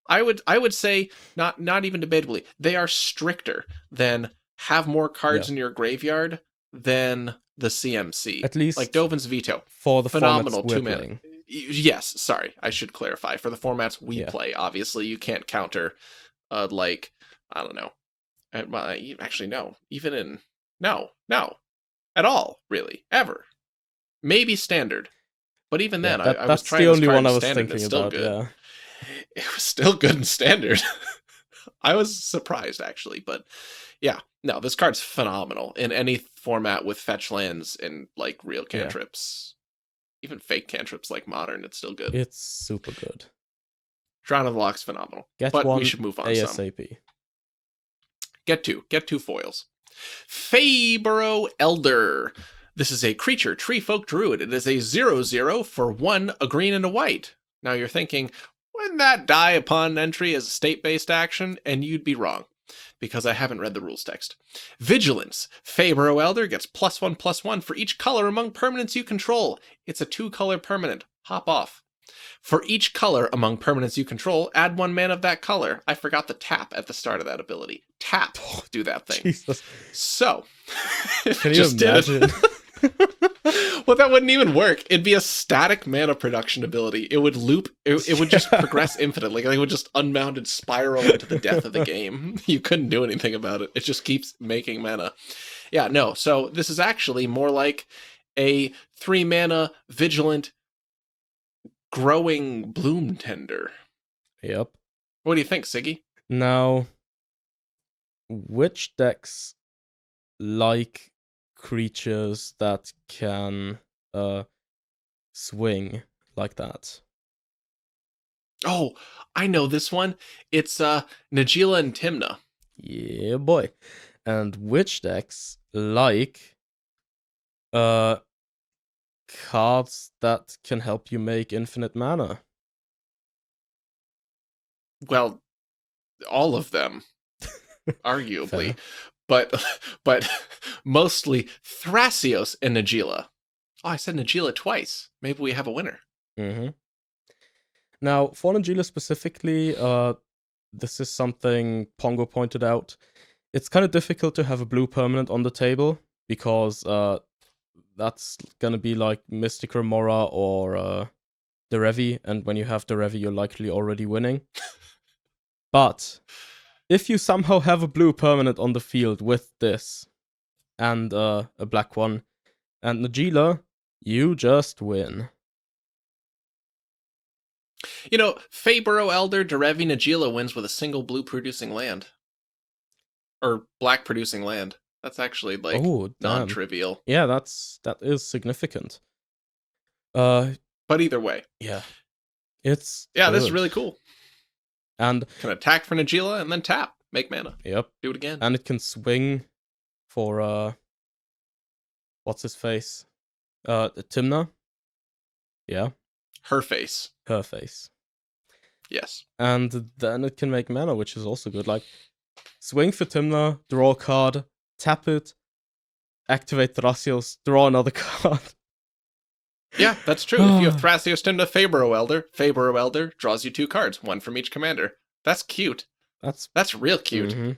I would say not even debatably. They are stricter than have more cards in your graveyard than the CMC. At least like Dovin's Veto. For the phenomenal formats we're 2-mana. playing. Yes, sorry, I should clarify. For the formats we play, obviously you can't counter like, I don't know. Well, actually no. Even in no. At all, really. Ever. Maybe standard. But even then, I was trying that's the only one I was thinking about, good. It was still good in standard. I was surprised, actually. But yeah, no, this card's phenomenal in any format with fetch lands and like real cantrips. Even fake cantrips like modern, it's still good. It's super good. Throne of Loch's phenomenal. Get but one we should move on ASAP. some. Get two foils. Faber Oh Elder. This is a creature, tree folk druid. It is a 0/0 for 1, a green and a white. Now you're thinking, wouldn't that die upon entry as a state-based action? And you'd be wrong, because I haven't read the rules text. Vigilance. Faber Oh Elder gets +1/+1 for each color among permanents you control. It's a 2-color permanent. Hop off. For each color among permanents you control, add 1 mana of that color. I forgot the tap at the start of that ability. Tap. Do that thing. Jesus. So. Can you imagine? Well, that wouldn't even work. It'd be a static mana production ability. It would loop. It would just progress infinitely. Like, it would just unbounded spiral into the death of the game. You couldn't do anything about it. It just keeps making mana. Yeah, no. So this is actually more like a 3-mana vigilant growing bloom tender. Yep. What do you think, Sigi? Now, which decks like creatures that can swing like that? Oh, I know this one. It's Najeela and Tymna. Yeah, boy. And which decks like cards that can help you make infinite mana? Well, all of them, arguably. But mostly Thrasios and Najeela. Oh, I said Najeela twice. Maybe we have a winner. Mm-hmm. Now, for Najeela specifically, this is something Pongo pointed out. It's kind of difficult to have a blue permanent on the table, because that's gonna be like Mystic Remora or Derevi, and when you have Derevi, you're likely already winning. But if you somehow have a blue permanent on the field with this, and a black one, and Najeela, you just win. You know, Faber Oh Elder, Derevi, Najeela wins with a single blue producing land. Or black producing land. That's actually like non-trivial. Yeah, that is significant. But either way. Yeah. It's good. This is really cool. And can attack for Najeela and then tap. Make mana. Yep. Do it again. And it can swing for what's his face? Tymna? Yeah. Her face. Yes. And then it can make mana, which is also good. Like, swing for Tymna, draw a card, tap it, activate Thrasios, draw another card. Yeah, that's true. If you have Thrasios, Tymna, Faber Oh Elder draws you 2 cards, 1 from each commander. That's cute. That's real cute. Mm-hmm.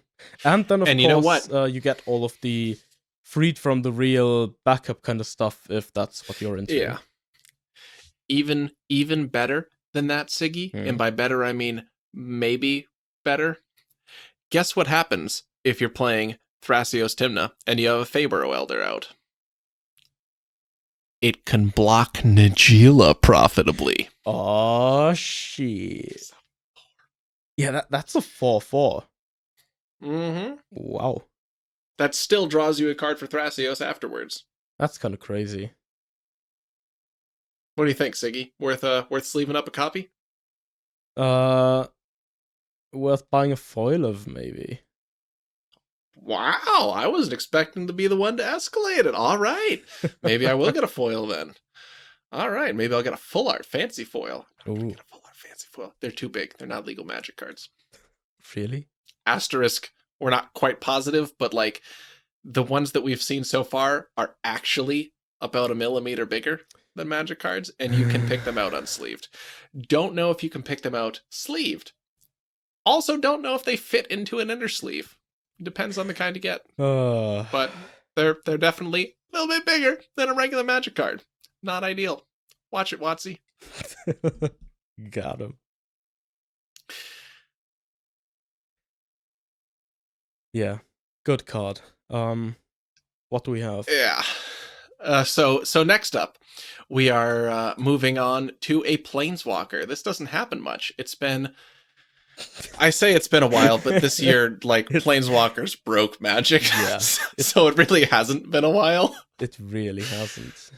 And then, of course, you know what? You get all of the freed from the real backup kind of stuff, if that's what you're into. Yeah. Even better than that, Sigi, and by better I mean maybe better. Guess what happens if you're playing Thrasios Tymna and you have a Faber Oh Elder out? It can block Najeela profitably. Oh shit! Yeah, that's a 4/4. Mm-hmm. Wow. That still draws you a card for Thrasios afterwards. That's kind of crazy. What do you think, Sigi? Worth sleeving up a copy? Worth buying a foil of, maybe. Wow, I wasn't expecting to be the one to escalate it. All right. Maybe I will get a foil then. All right, maybe I'll get a full art fancy foil. Get a full art fancy foil. They're too big. They're not legal Magic cards. Really? Asterisk, we're not quite positive, but like the ones that we've seen so far are actually about a millimeter bigger than Magic cards, and you can pick them out unsleeved. Don't know if you can pick them out sleeved. Also, don't know if they fit into an inner sleeve. Depends on the kind you get. But they're definitely a little bit bigger than a regular Magic card. Not ideal. Watch it, Watsy. Got him. Yeah, good card. What do we have? Yeah. So next up, we are moving on to a Planeswalker. This doesn't happen much. I say it's been a while, but this year, like, Planeswalkers broke Magic. Yeah. So it really hasn't been a while. It really hasn't.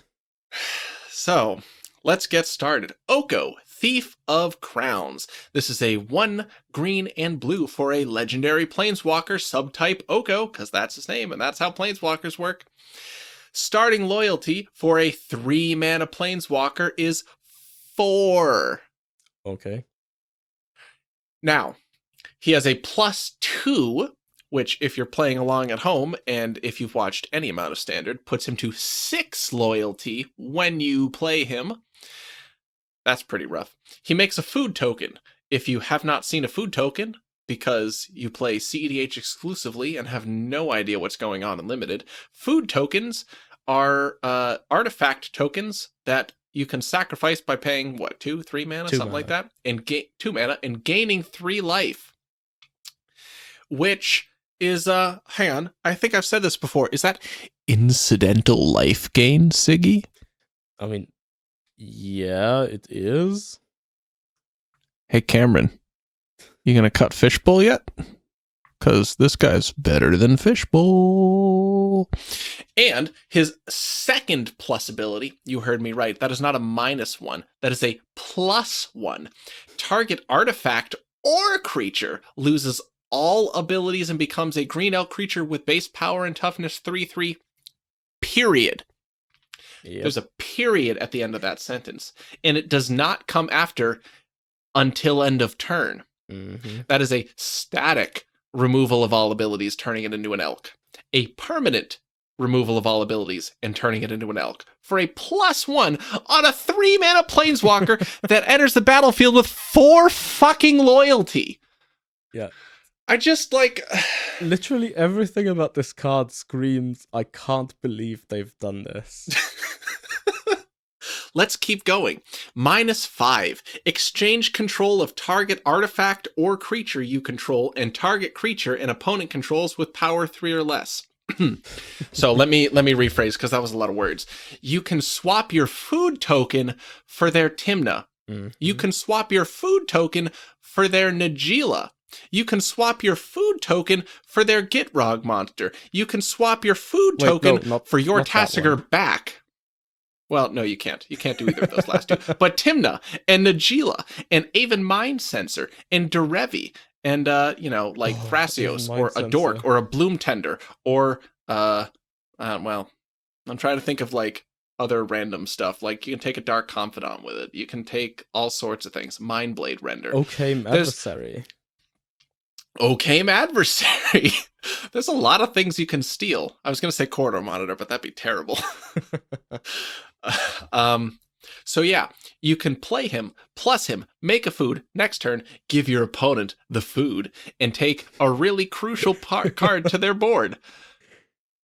So, let's get started. Oko, Thief of Crowns. This is a 1 green and blue for a legendary Planeswalker subtype Oko, because that's his name, and that's how Planeswalkers work. Starting loyalty for a 3-mana Planeswalker is 4. Okay. Now, he has a +2, which, if you're playing along at home, and if you've watched any amount of Standard, puts him to 6 loyalty when you play him. That's pretty rough. He makes a food token. If you have not seen a food token, because you play cEDH exclusively and have no idea what's going on in Limited, food tokens are artifact tokens that you can sacrifice by paying, 2, 3 mana, something like that, and 2 mana, and gaining 3 life. Which is, hang on, I think I've said this before. Is that incidental life gain, Sigi? I mean, yeah, it is. Hey, Cameron, you gonna cut Fishbowl yet? Because this guy's better than Fishbowl. And his second plus ability, you heard me right, that is not a -1, that is a +1. Target artifact or creature loses all abilities and becomes a green elk creature with base power and toughness 3/3, period. Yep. There's a period at the end of that sentence. And it does not come after until end of turn. Mm-hmm. That is a static removal of all abilities, turning it into an elk. A permanent removal of all abilities and turning it into an elk. For a +1 on a 3-mana Planeswalker that enters the battlefield with 4 fucking loyalty. Yeah. I just, like... Literally everything about this card screams, I can't believe they've done this. Let's keep going. -5. Exchange control of target artifact or creature you control and target creature an opponent controls with power 3 or less. So let me rephrase, because that was a lot of words. You can swap your food token for their Tymna. Mm-hmm. You can swap your food token for their Najeela. You can swap your food token for their Gitrog monster. You can swap your food token for your Tasigur back. Well, no, you can't. You can't do either of those last two. But Tymna and Najeela and Aven Mind Sensor and Derevi and, Thrasios or a Dork or a Bloom Tender or, well, I'm trying to think of, like, other random stuff. Like, you can take a Dark Confidant with it. You can take all sorts of things. Mindblade Render. Okay, Mattversary. Okay, Mattversary. There's a lot of things you can steal. I was going to say Corridor Monitor, but that'd be terrible. So yeah, you can play him, plus him, make a food, next turn, give your opponent the food, and take a really crucial card to their board.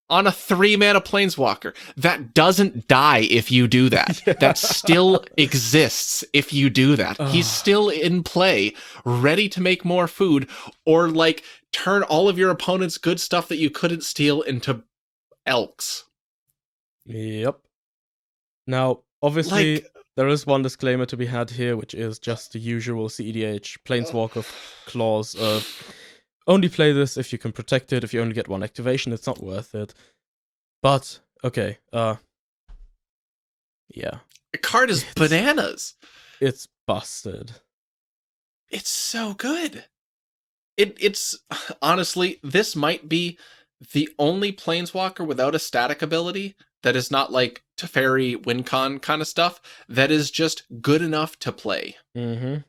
On a 3-mana Planeswalker. That doesn't die if you do that. Yeah. That still exists if you do that. He's still in play, ready to make more food, or, like, turn all of your opponent's good stuff that you couldn't steal into elks. Yep. Now, obviously, there is one disclaimer to be had here, which is just the usual cEDH Planeswalker clause of... Only play this if you can protect it. If you only get 1 activation, it's not worth it. But, okay, yeah. The card is bananas. It's busted. It's so good. It's, honestly, this might be the only Planeswalker without a static ability that is not like Teferi, Wincon kind of stuff, that is just good enough to play. Mm-hmm.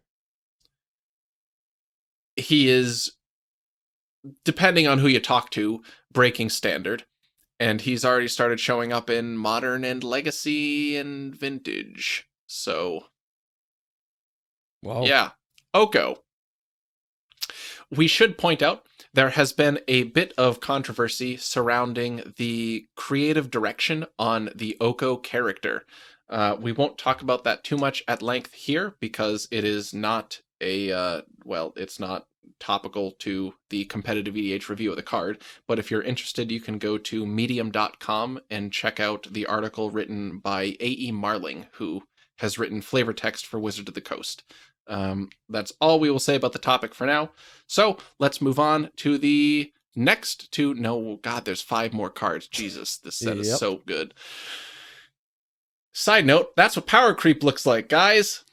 He is... depending on who you talk to, breaking Standard. And he's already started showing up in Modern and Legacy and Vintage. So, Wow. yeah. Oko. We should point out there has been a bit of controversy surrounding the creative direction on the Oko character. We won't talk about that too much at length here because it is not it's not topical to the competitive EDH review of the card. But if you're interested, you can go to medium.com and check out the article written by A.E. Marling, who has written flavor text for Wizard of the Coast. That's all we will say about the topic for now. So let's move on to the next two. No, God, there's 5 more cards. Jesus, this set is so good. Side note, that's what power creep looks like, guys.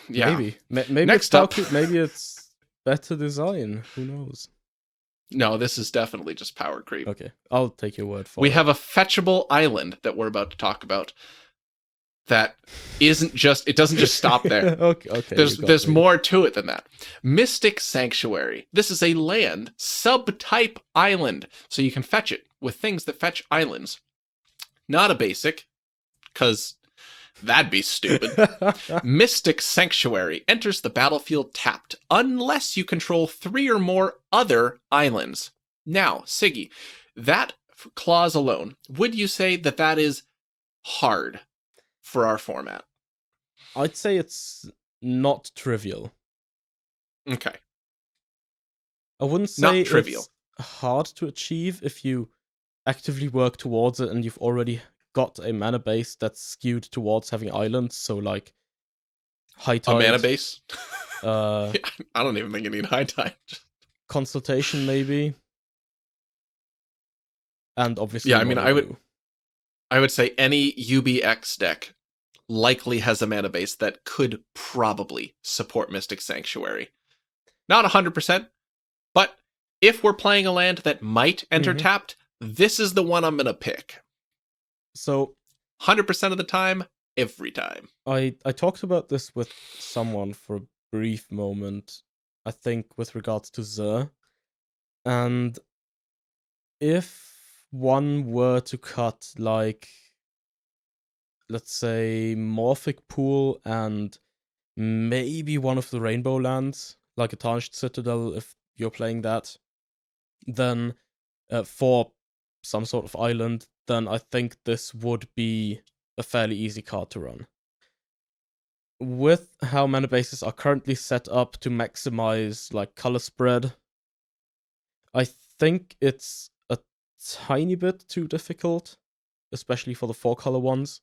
Yeah. Maybe next it's power up, creep, maybe it's better design. Who knows? No, this is definitely just power creep. Okay, I'll take your word for it. We have a fetchable island that we're about to talk about. That isn't just, it doesn't just stop there. Okay. There's more to it than that. Mystic Sanctuary. This is a land subtype island, so you can fetch it with things that fetch islands. Not a basic, because that'd be stupid. Mystic Sanctuary enters the battlefield tapped, unless you control 3 or more other islands. Now, Sigi, that clause alone, would you say that that is hard for our format? I'd say it's not trivial. Okay. I wouldn't say not trivial. It's hard to achieve if you actively work towards it and you've already got a mana base that's skewed towards having islands, so like High Tide. A mana base? I don't even think you need High Tide. Consultation, maybe. And obviously, yeah, I mean, I would say any UBX deck likely has a mana base that could probably support Mystic Sanctuary. Not 100%, but if we're playing a land that might enter tapped, this is the one I'm going to pick. So 100% of the time, every time. I talked about this with someone for a brief moment, I think with regards to Zer. And if one were to cut, like, let's say, Morphic Pool and maybe one of the Rainbow lands, like a Tarnished Citadel, if you're playing that, then for some sort of island, then I think this would be a fairly easy card to run. With how mana bases are currently set up to maximize like color spread, I think it's a tiny bit too difficult, especially for the 4-color ones.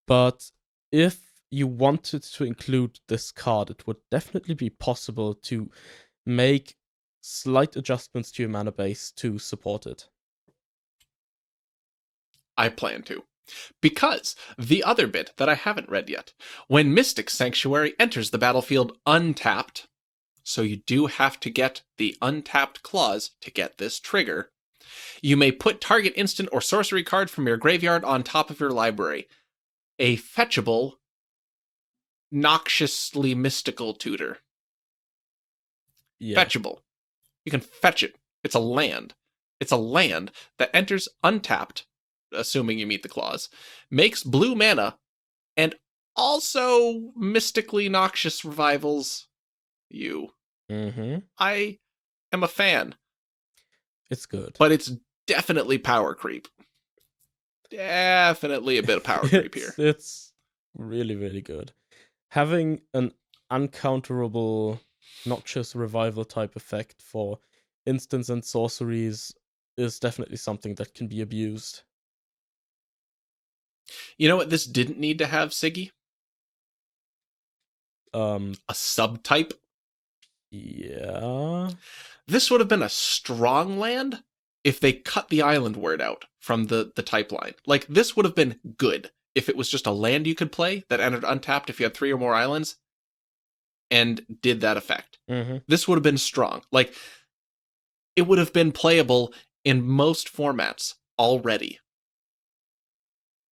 But if you wanted to include this card, it would definitely be possible to make slight adjustments to your mana base to support it. I plan to. Because the other bit that I haven't read yet, when Mystic Sanctuary enters the battlefield untapped, so you do have to get the untapped clause to get this trigger, you may put target instant or sorcery card from your graveyard on top of your library. A fetchable, noxiously mystical tutor. Yeah. Fetchable. You can fetch it. It's a land. It's a land that enters untapped, assuming you meet the clause, makes blue mana, and also mystically noxious revivals you. I am a fan. It's good. But it's definitely power creep. Definitely a bit of power creep here. It's really, really good. Having an uncounterable noxious revival type effect for instants and sorceries is definitely something that can be abused. You know what this didn't need to have, Sigi? A subtype? Yeah. This would have been a strong land if they cut the island word out from the type line. Like, this would have been good if it was just a land you could play that entered untapped if you had 3 or more islands and did that effect. This would have been strong. Like, it would have been playable in most formats already.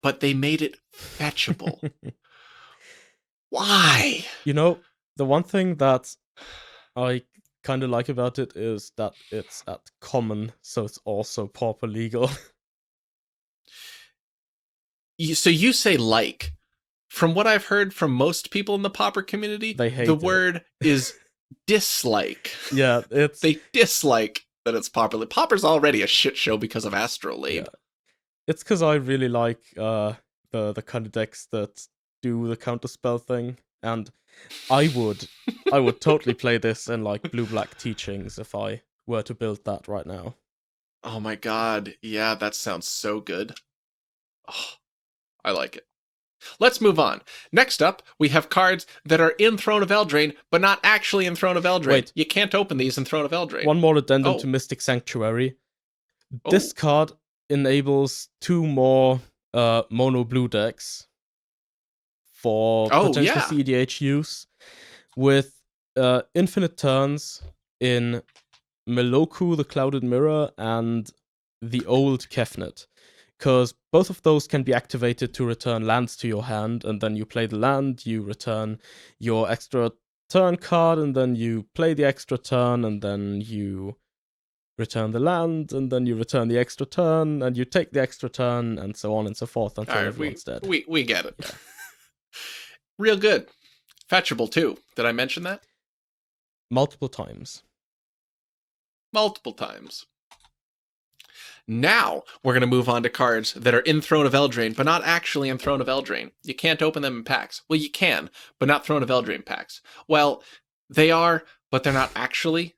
But they made it fetchable. Why? You know, the one thing that I kind of like about it is that it's at common, so it's also pauper legal. So you say like. From what I've heard from most people in the pauper community, They hate the it. word is dislike. Yeah, it's... They dislike that it's pauper. Pauper's already a shit show because of Astrolabe. Yeah. It's because I really like the kind of decks that do the counterspell thing, and I would totally play this in like blue-black teachings if I were to build that right now. Oh my god, yeah, that sounds so good. Oh, I like it. Let's move on. Next up, we have cards that are in Throne of Eldraine, but not actually in Throne of Eldraine. Wait. You can't open these in Throne of Eldraine. One more addendum to Mystic Sanctuary. This card enables 2 more mono blue decks for potential cEDH use with infinite turns in Meloku, the Clouded Mirror, and the old Kefnet. Because both of those can be activated to return lands to your hand, and then you play the land, you return your extra turn card, and then you play the extra turn, and then you return the land, and then you return the extra turn, and you take the extra turn, and so on and so forth until everyone's dead. We get it. Yeah. Real good. Fetchable too. Did I mention that? Multiple times. Multiple times. Now, we're going to move on to cards that are in Throne of Eldraine, but not actually in Throne of Eldraine. You can't open them in packs. Well, you can, but not Throne of Eldraine packs. Well, they are, but they're not actually.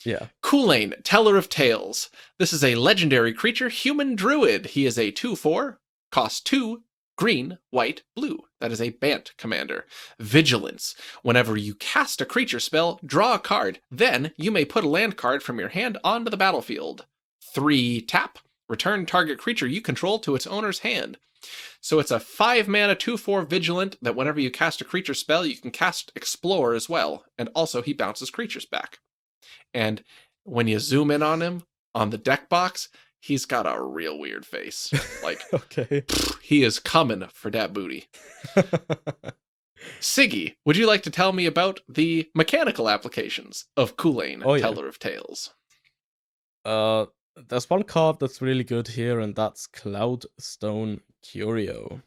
Yeah. Kulane, Teller of Tales. This is a legendary creature, human druid. He is a 2/4, cost 2, green, white, blue. That is a Bant commander. Vigilance. Whenever you cast a creature spell, draw a card. Then you may put a land card from your hand onto the battlefield. 3 tap. Return target creature you control to its owner's hand. So it's a 5 mana 2/4 Vigilant that whenever you cast a creature spell, you can cast Explore as well. And also he bounces creatures back. And when you zoom in on him, on the deck box, he's got a real weird face. Like, okay. He is coming for that booty. Sigi, would you like to tell me about the mechanical applications of Kulane, Teller of Tales? There's one card that's really good here, and that's Cloudstone Curio.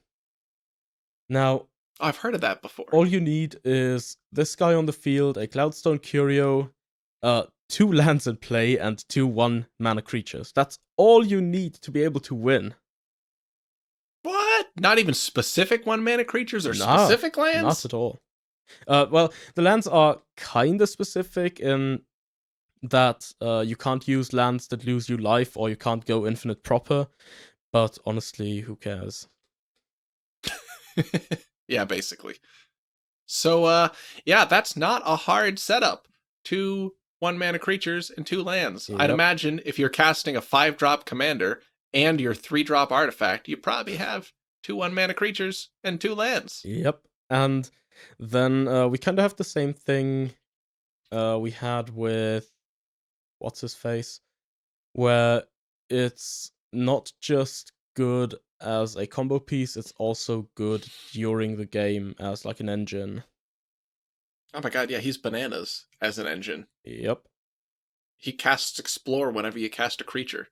Now, I've heard of that before. All you need is this guy on the field, a Cloudstone Curio, 2 lands in play, and 2 1-mana creatures. That's all you need to be able to win. What? Not even specific 1-mana creatures or specific lands? Not at all. Well, the lands are kinda specific in that you can't use lands that lose you life, or you can't go infinite proper, but honestly, who cares? Yeah, basically. So, yeah, that's not a hard setup. 2 1-mana creatures and 2 lands. Yep. I'd imagine if you're casting a 5-drop commander and your 3-drop artifact, you probably have 2 1-mana creatures and 2 lands. Yep. And then we kind of have the same thing we had with what's-his-face, where it's not just good as a combo piece, it's also good during the game as like an engine. Oh my god, yeah, he's bananas as an engine. Yep. He casts Explore whenever you cast a creature.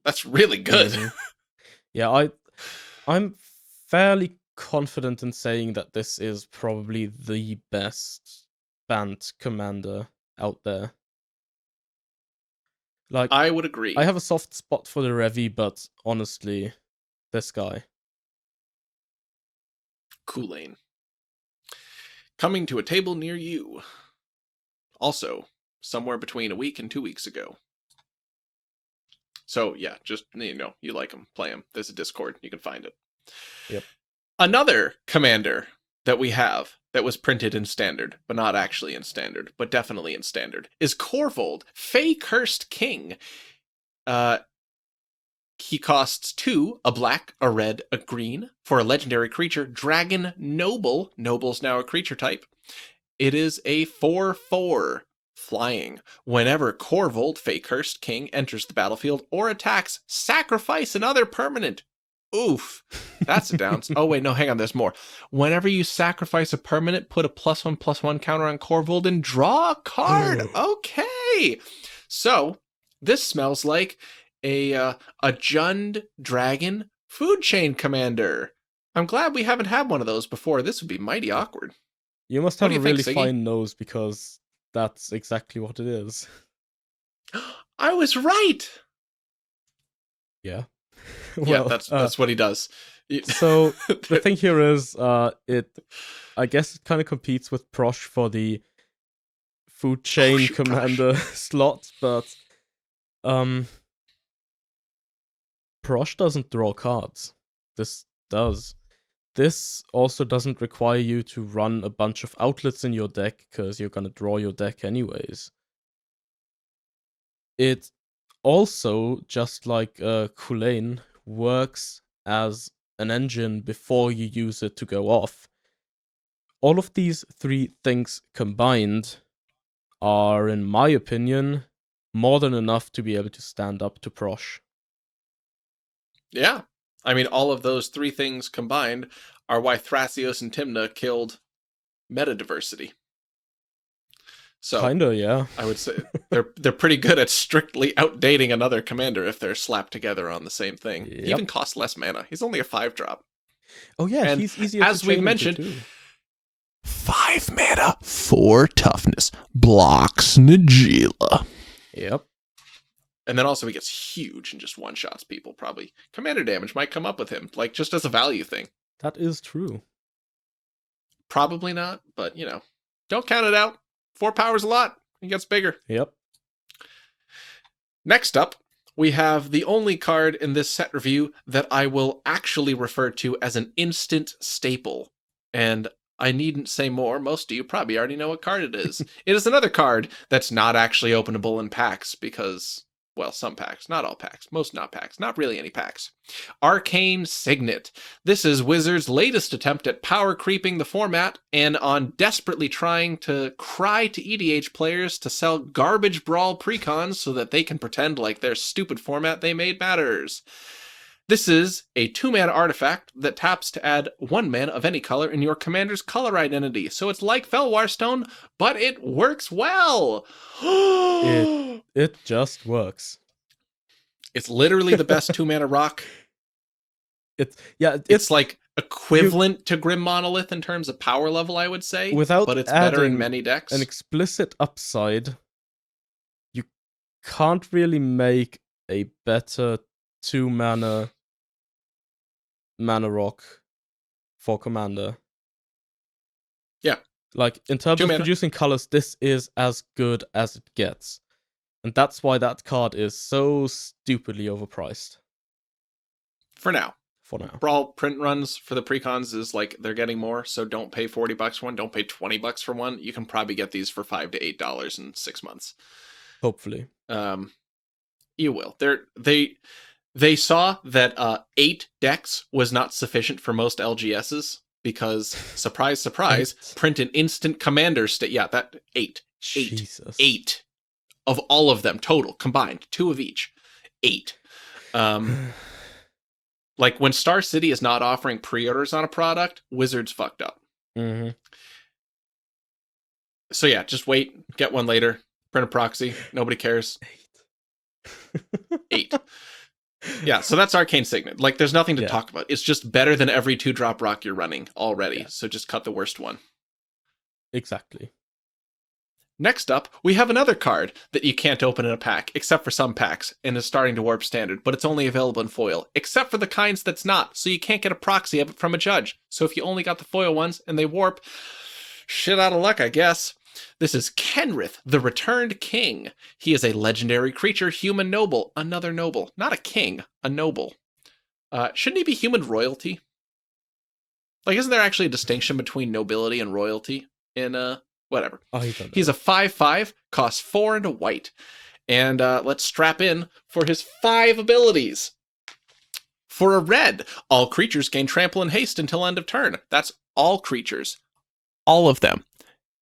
That's really good. Mm-hmm. Yeah, I'm fairly confident in saying that this is probably the best Bant commander out there. Like, I would agree. I have a soft spot for the Revi, but honestly, this guy. Kulane. Coming to a table near you. Also, somewhere between a week and 2 weeks ago. So, yeah, just, you like him, play him. There's a Discord, you can find it. Yep. Another commander that we have that was printed in Standard, but not actually in Standard, but definitely in Standard, is Corvold, Fey-Cursed King. He costs 2, a black, a red, a green, for a legendary creature, Dragon Noble. Noble's now a creature type. It is a 4/4 flying. Whenever Corvold, Fey-Cursed King, enters the battlefield or attacks, sacrifice another permanent. Oof. That's a down. Oh, wait, no, hang on. There's more. Whenever you sacrifice a permanent, put a +1/+1 counter on Corvold and draw a card. Okay. So, this smells like a Jund Dragon food chain commander. I'm glad we haven't had one of those before. This would be mighty awkward. You must have a really fine nose, because that's exactly what it is. I was right. Yeah. Well, yeah, that's what he does. So the thing here is, I guess it kind of competes with Prosh for the food chain commander slot, but Prosh doesn't draw cards. This does. This also doesn't require you to run a bunch of outlets in your deck, because you're gonna draw your deck anyways. It also, just like Kulane, works as an engine before you use it to go off. All of these three things combined are, in my opinion, more than enough to be able to stand up to Prosh. Yeah. I mean, all of those three things combined are why Thrasios and Tymna killed Mattversary. So, kinda, yeah. I would say they're pretty good at strictly outdating another commander if they're slapped together on the same thing. Yep. He even costs less mana. He's only a 5-drop. Oh yeah, and he's easier as to we chain mentioned, too. 5 mana, 4 toughness, blocks Najeela. Yep. And then also he gets huge and just one-shots people, probably. Commander damage might come up with him, like, just as a value thing. That is true. Probably not, but, you know, don't count it out. 4 power's a lot. He gets bigger. Yep. Next up, we have the only card in this set review that I will actually refer to as an instant staple. And I needn't say more. Most of you probably already know what card it is. It is another card that's not actually openable in packs because, well, some packs, not all packs, most not packs, not really any packs. Arcane Signet. This is Wizards' latest attempt at power creeping the format and on desperately trying to cry to EDH players to sell garbage brawl precons so that they can pretend like their stupid format they made matters. This is a 2-mana artifact that taps to add 1 mana of any color in your commander's color identity. So it's like Felwar Stone, but it works well. it just works. It's literally the best 2-mana rock. It's like equivalent to Grim Monolith in terms of power level, I would say. Without but it's better in many decks. An explicit upside, you can't really make a better 2-mana mana rock for commander. Yeah. Like, in terms of producing colors, this is as good as it gets. And that's why that card is so stupidly overpriced. For now. For now. Brawl print runs for the precons is like they're getting more, so don't pay $40 for one, don't pay $20 for one. You can probably get these for $5 to $8 in 6 months. Hopefully. You will. They saw that 8 decks was not sufficient for most LGSs because, surprise, surprise, print an instant commander state. Yeah, that 8. Jesus. 8 of all of them total combined, 2 of each. 8. Like when Star City is not offering pre-orders on a product, Wizards fucked up. Mm-hmm. So yeah, just wait, get one later, print a proxy. Nobody cares. 8. Yeah, so that's Arcane Signet. Like, there's nothing to talk about. It's just better than every 2-drop rock you're running already. Yeah. So just cut the worst one. Exactly. Next up, we have another card that you can't open in a pack, except for some packs, and is starting to warp standard, but it's only available in foil, except for the kinds that's not, so you can't get a proxy of it from a judge. So if you only got the foil ones and they warp, shit out of luck, I guess. This is Kenrith, the Returned King. He is a legendary creature, human noble, another noble. Not a king, a noble. Shouldn't he be human royalty? Like, isn't there actually a distinction between nobility and royalty in, whatever. Oh, he's a 5/5, costs 4 and a white. And let's strap in for his 5 abilities. For a red, all creatures gain trample and haste until end of turn. That's all creatures. All of them.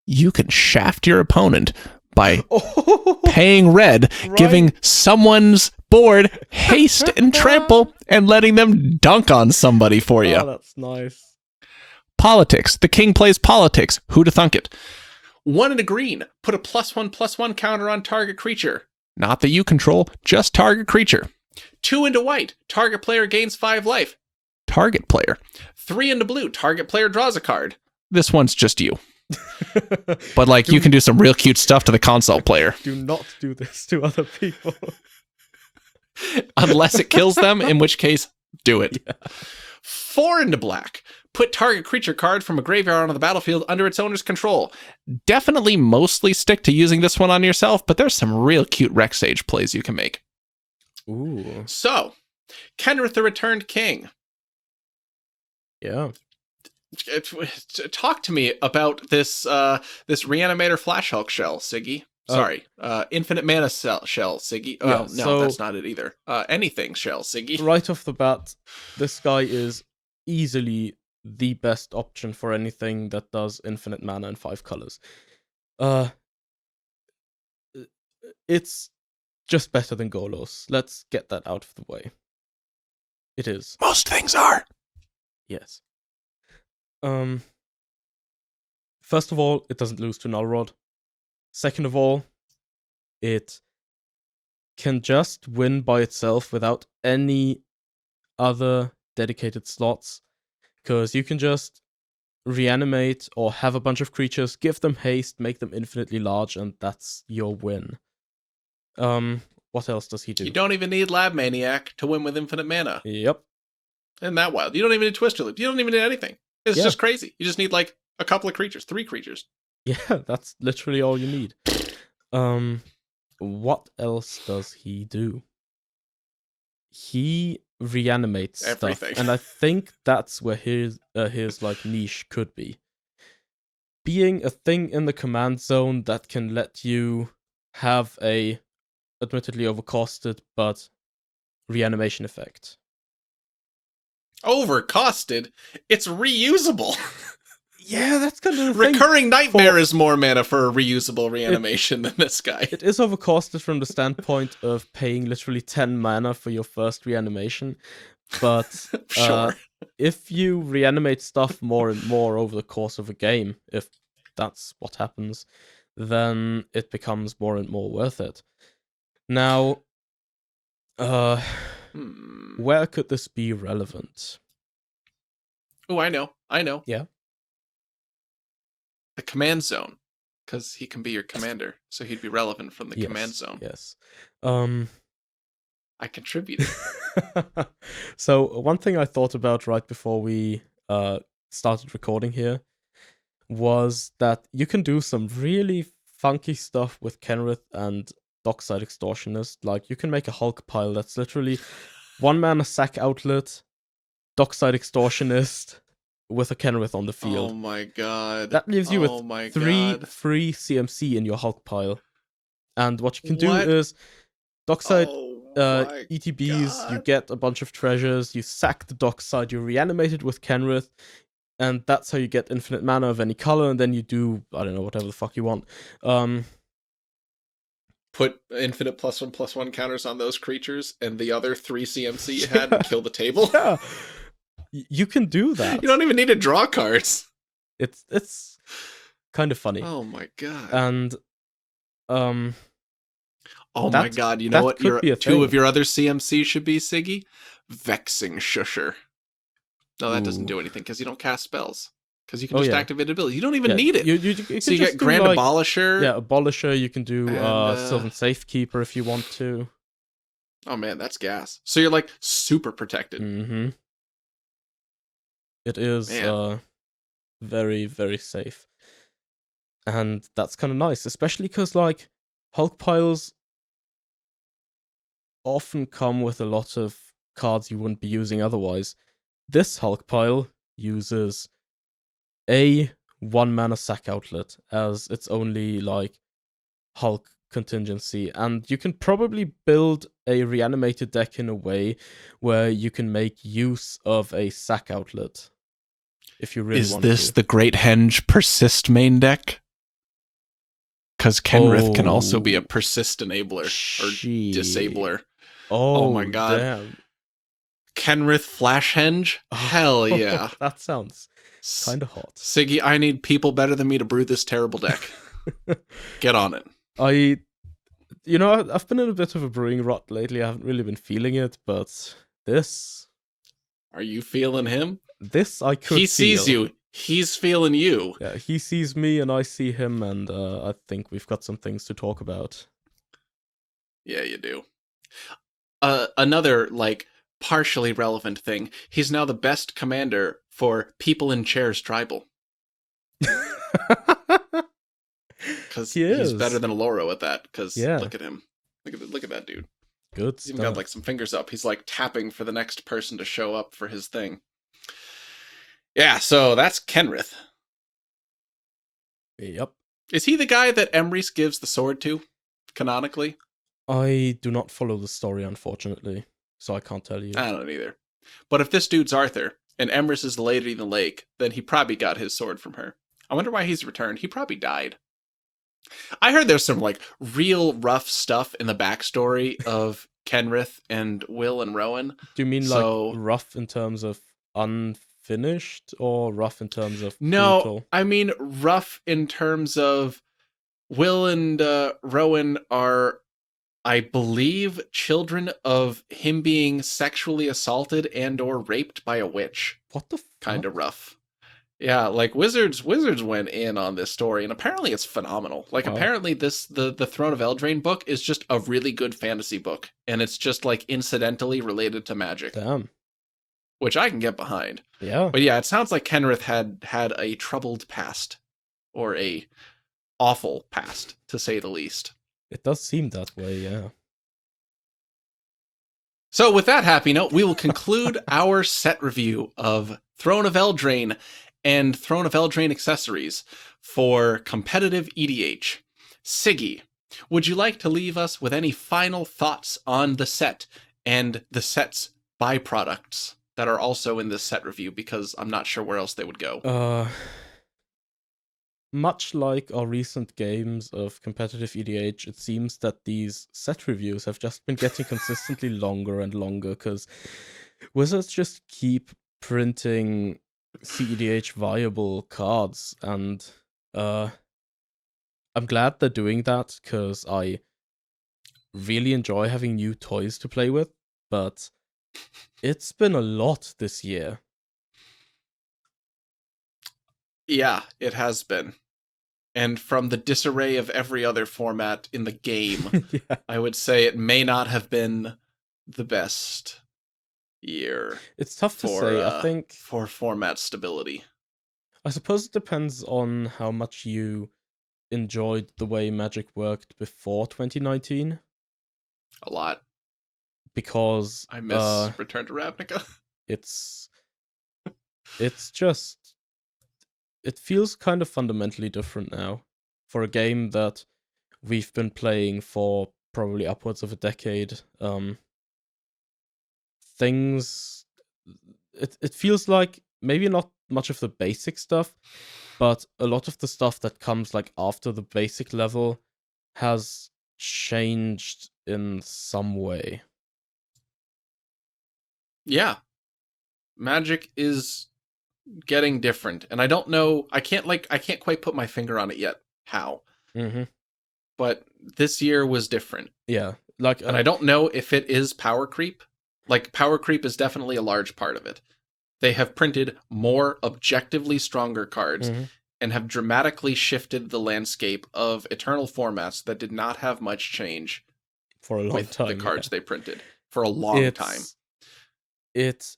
You can shaft your opponent by paying red, giving someone's board, haste and trample, and letting them dunk on somebody for you. Oh, that's nice. Politics. The king plays politics. Who to thunk it? 1 and a green. Put a +1/+1 counter on target creature. Not that you control, just target creature. 2 into white. Target player gains 5 life. Target player. 3 into blue. Target player draws a card. This one's just you. But like you can do some real cute stuff to the console player. Do not do this to other people. Unless it kills them, in which case, do it. Yeah. 4 into black. Put target creature card from a graveyard onto the battlefield under its owner's control. Definitely mostly stick to using this one on yourself, but there's some real cute Rexage plays you can make. Ooh. So, Kendras the Returned King. Yeah. Talk to me about this this Reanimator Flash Hulk shell, Sigi. Sorry, Infinite Mana shell, Sigi. Oh, Yeah, no, that's not it either. Anything shell, Sigi. Right off the bat, this guy is easily the best option for anything that does infinite mana in 5 colors. It's just better than Golos. Let's get that out of the way. It is. Most things are. Yes. First of all, it doesn't lose to Null Rod. Second of all, it can just win by itself without any other dedicated slots, because you can just reanimate or have a bunch of creatures, give them haste, make them infinitely large, and that's your win. What else does he do? You don't even need Lab Maniac to win with infinite mana. Yep. Isn't that wild? You don't even need Twister Loop. You don't even need anything. It's just crazy. You just need like a couple of creatures, 3 creatures. Yeah, that's literally all you need. What else does he do? He reanimates everything. Stuff, and I think that's where his like niche could be. Being a thing in the command zone that can let you have a admittedly overcosted but reanimation effect. Overcosted? It's reusable. Yeah, that's kind of the Recurring Nightmare is more mana for a reusable reanimation than this guy. It is overcosted from the standpoint of paying literally 10 mana for your first reanimation, but Sure. If you reanimate stuff more and more over the course of a game, if that's what happens, then it becomes more and more worth it. Now, where could this be relevant? Oh, I know. Yeah. The command zone, because he can be your commander, so he'd be relevant from the command zone. Yes. I contributed. So one thing I thought about right before we started recording here was that you can do some really funky stuff with Kenrith and Dockside Extortionist. Like, you can make a Hulk pile that's literally 1 mana sack outlet, Dockside Extortionist, with a Kenrith on the field. Oh my god. That leaves you with 3 free CMC in your Hulk pile. And what you can do is Dockside ETBs, you get a bunch of treasures, you sack the Dockside, you reanimate it with Kenrith, and that's how you get infinite mana of any color, and then you do, I don't know, whatever the fuck you want. Put infinite +1/+1 counters on those creatures, and the other 3 CMC you had and kill the table. Yeah. You can do that. You don't even need to draw cards. It's kind of funny. Oh my god. And oh my god, you know what your 2 of your other CMC should be, Sigi? Vexing Shusher. No, that doesn't do anything because you don't cast spells. Because you can just activate ability. You don't even need it. You so you get Grand Abolisher. Yeah, Abolisher. You can do Sylvan Safekeeper if you want to. Oh man, that's gas. So you're like super protected. Mm-hmm. It is very, very safe. And that's kind of nice, especially because like Hulk piles often come with a lot of cards you wouldn't be using otherwise. This Hulk pile uses a 1 mana sack outlet as its only like Hulk contingency, and you can probably build a reanimated deck in a way where you can make use of a sack outlet if you really want to. Is this the Great Henge persist main deck? Because Kenrith can also be a persist enabler or disabler. Oh my Oh, god. damn. Kenrith Flashhenge? Hell yeah. That sounds S- kind of hot. Sigi, I need people better than me to brew this terrible deck. Get on it. I've been in a bit of a brewing rut lately. I haven't really been feeling it, but this Are you feeling him? I could He sees feel. you. He's feeling you. Yeah, he sees me and I see him, and I think we've got some things to talk about. Yeah, you do. Another, like, partially relevant thing. He's now the best commander for People in Chairs Tribal. Because He he's better is. than Aloro at that. Because Yeah. look at him. Look at that dude. Good He's even got stuff. like some fingers up. He's like tapping for the next person to show up for his thing. Yeah, so that's Kenrith. Yep. Is he the guy that Emrys gives the sword to, canonically? I do not follow the story, unfortunately, so I can't tell you. I don't either. But if this dude's Arthur, and Emrys is the Lady in the Lake, then he probably got his sword from her. I wonder why he's returned. He probably died. I heard there's some like real rough stuff in the backstory of Kenrith and Will and Rowan. Do you mean like rough in terms of unfinished or rough in terms of brutal? I mean rough in terms of Will and Rowan are, I believe, children of him being sexually assaulted and or raped by a witch. What the fuck? Kind of rough. Yeah, like Wizards went in on this story, and apparently it's phenomenal. Like, apparently the Throne of Eldraine book is just a really good fantasy book, and it's just like incidentally related to magic. Damn. Which I can get behind. Yeah. But yeah, it sounds like Kenrith had a troubled past, or a awful past, to say the least. It does seem that way, yeah. So with that happy note, we will conclude our set review of Throne of Eldraine and Throne of Eldraine accessories for competitive EDH. Sigi, would you like to leave us with any final thoughts on the set and the set's byproducts that are also in this set review, because I'm not sure where else they would go? Much like our recent games of competitive EDH, it seems that these set reviews have just been getting consistently longer and longer, because Wizards just keep printing cEDH viable cards, and I'm glad they're doing that, because I really enjoy having new toys to play with, but it's been a lot this year. Yeah, it has been. And from the disarray of every other format in the game, Yeah. I would say it may not have been the best year. It's tough to say, I think. For format stability. I suppose it depends on how much you enjoyed the way Magic worked before 2019. A lot. Because I miss Return to Ravnica. It's just, it feels kind of fundamentally different now for a game that we've been playing for probably upwards of a decade. It feels like maybe not much of the basic stuff, but a lot of the stuff that comes like after the basic level has changed in some way. Yeah. Magic is getting different, and I don't know, I can't quite put my finger on it yet how. Mm-hmm. But this year was different. Yeah. Like, and I don't know if it is power creep. Like, power creep is definitely a large part of it. They have printed more objectively stronger cards, and have dramatically shifted the landscape of Eternal formats that did not have much change for a long time. The cards they printed for a long time. It's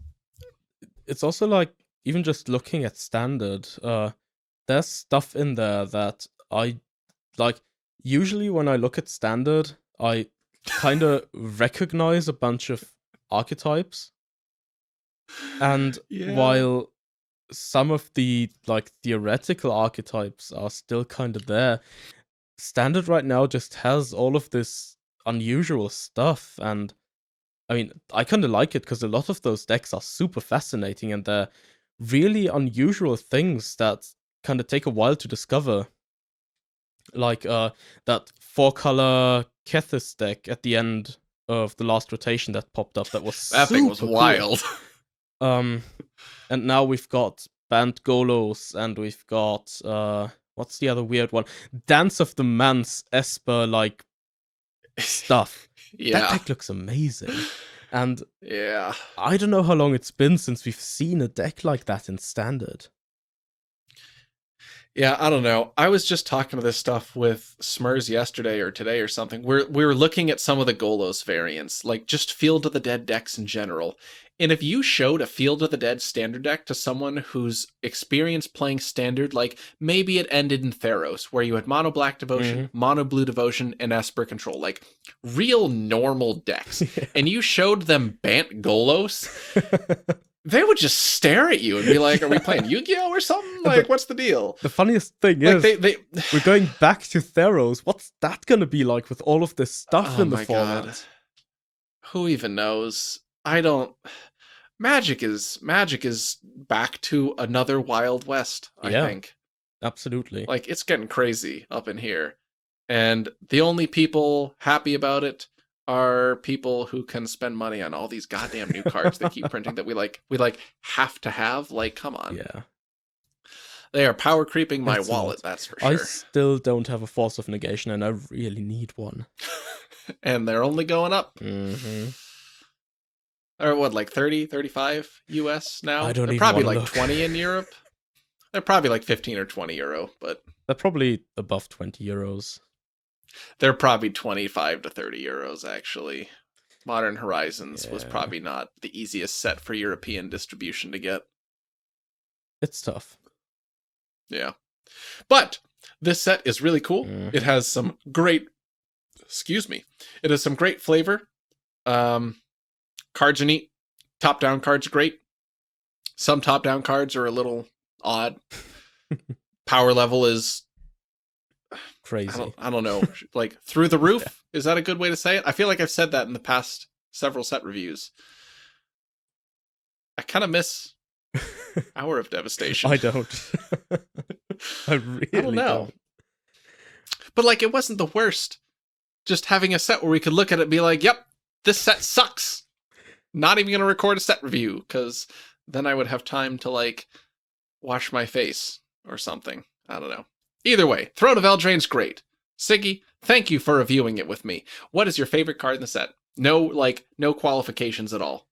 also like, even just looking at standard, there's stuff in there that I like. Usually when I look at standard, I kind of recognize a bunch of archetypes, and while some of the like theoretical archetypes are still kind of there, standard right now just has all of this unusual stuff. And I mean, I kind of like it because a lot of those decks are super fascinating, and they're really unusual things that kind of take a while to discover. Like that 4-color Kethis deck at the end of the last rotation that popped up that was That thing was super wild. Cool. And now we've got Band Golos, and we've got what's the other weird one? Dance of the Mans Esper like stuff. Yeah. That deck looks amazing. And yeah, I don't know how long it's been since we've seen a deck like that in Standard. Yeah, I don't know. I was just talking to this stuff with Smurs yesterday or today or something. We were looking at some of the Golos variants, like just Field of the Dead decks in general. And if you showed a Field of the Dead standard deck to someone who's experienced playing standard, like maybe it ended in Theros, where you had Mono Black Devotion, Mono Blue Devotion, and Esper Control, like real normal decks, and you showed them Bant Golos, they would just stare at you and be like, are we playing Yu-Gi-Oh or something? Like, what's the deal? The funniest thing is, we're going back to Theros. What's that going to be like with all of this stuff in the format? God. Who even knows? I don't... Magic is back to another Wild West, I think. Absolutely. Like, it's getting crazy up in here. And the only people happy about it are people who can spend money on all these goddamn new cards they keep printing that we have to have. Like, come on. Yeah. They are power creeping my wallet, that's for sure. I still don't have a Force of Negation, and I really need one. And they're only going up. Mm-hmm. Or what, like 30, 35 US now? I don't They're even probably wanna like look. 20 in Europe. They're probably like 15 or 20 euro, but... They're probably above 20 euros. They're probably 25 to 30 euros, actually. Modern Horizons was probably not the easiest set for European distribution to get. It's tough. Yeah. But this set is really cool. It has some great... It has some great flavor. Cards are neat. Top-down cards are great. Some top-down cards are a little odd. Power level is... crazy. I don't know. Like, through the roof? Yeah. Is that a good way to say it? I feel like I've said that in the past several set reviews. I kind of miss Hour of Devastation. I don't. I really don't know. But, like, it wasn't the worst. Just having a set where we could look at it and be like, yep, this set sucks. Not even going to record a set review, because then I would have time to, like, wash my face or something. I don't know. Either way, Throne of Eldraine's great. Sigi, thank you for reviewing it with me. What is your favorite card in the set? No qualifications at all.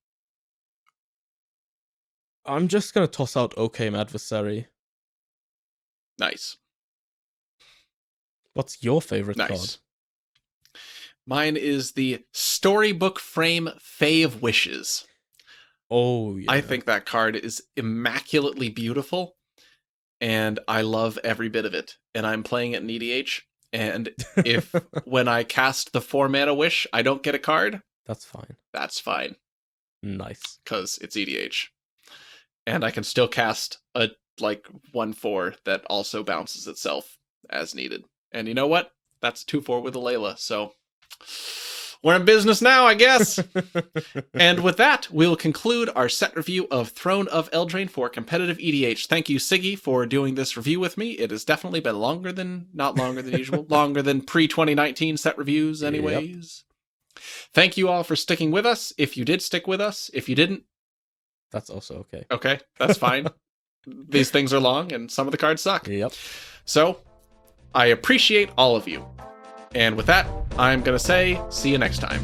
I'm just going to toss out OK Mattversary. Nice. What's your favorite card? Mine is the Storybook Frame Fave Wishes. Oh, yeah. I think that card is immaculately beautiful, and I love every bit of it. And I'm playing it in EDH, and if when I cast the 4-mana wish, I don't get a card... That's fine. That's fine. Nice. Because it's EDH. And I can still cast a, 1/4 that also bounces itself as needed. And you know what? That's 2/4 with a Layla, so... We're in business now, I guess. And with that, we'll conclude our set review of Throne of Eldraine for Competitive EDH. Thank you, Sigi, for doing this review with me. It has definitely been not longer than usual, longer than pre-2019 set reviews anyways. Yep. Thank you all for sticking with us. If you did stick with us, if you didn't... That's also okay. Okay, that's fine. These things are long, and some of the cards suck. Yep. So, I appreciate all of you. And with that, I'm going to say, see you next time.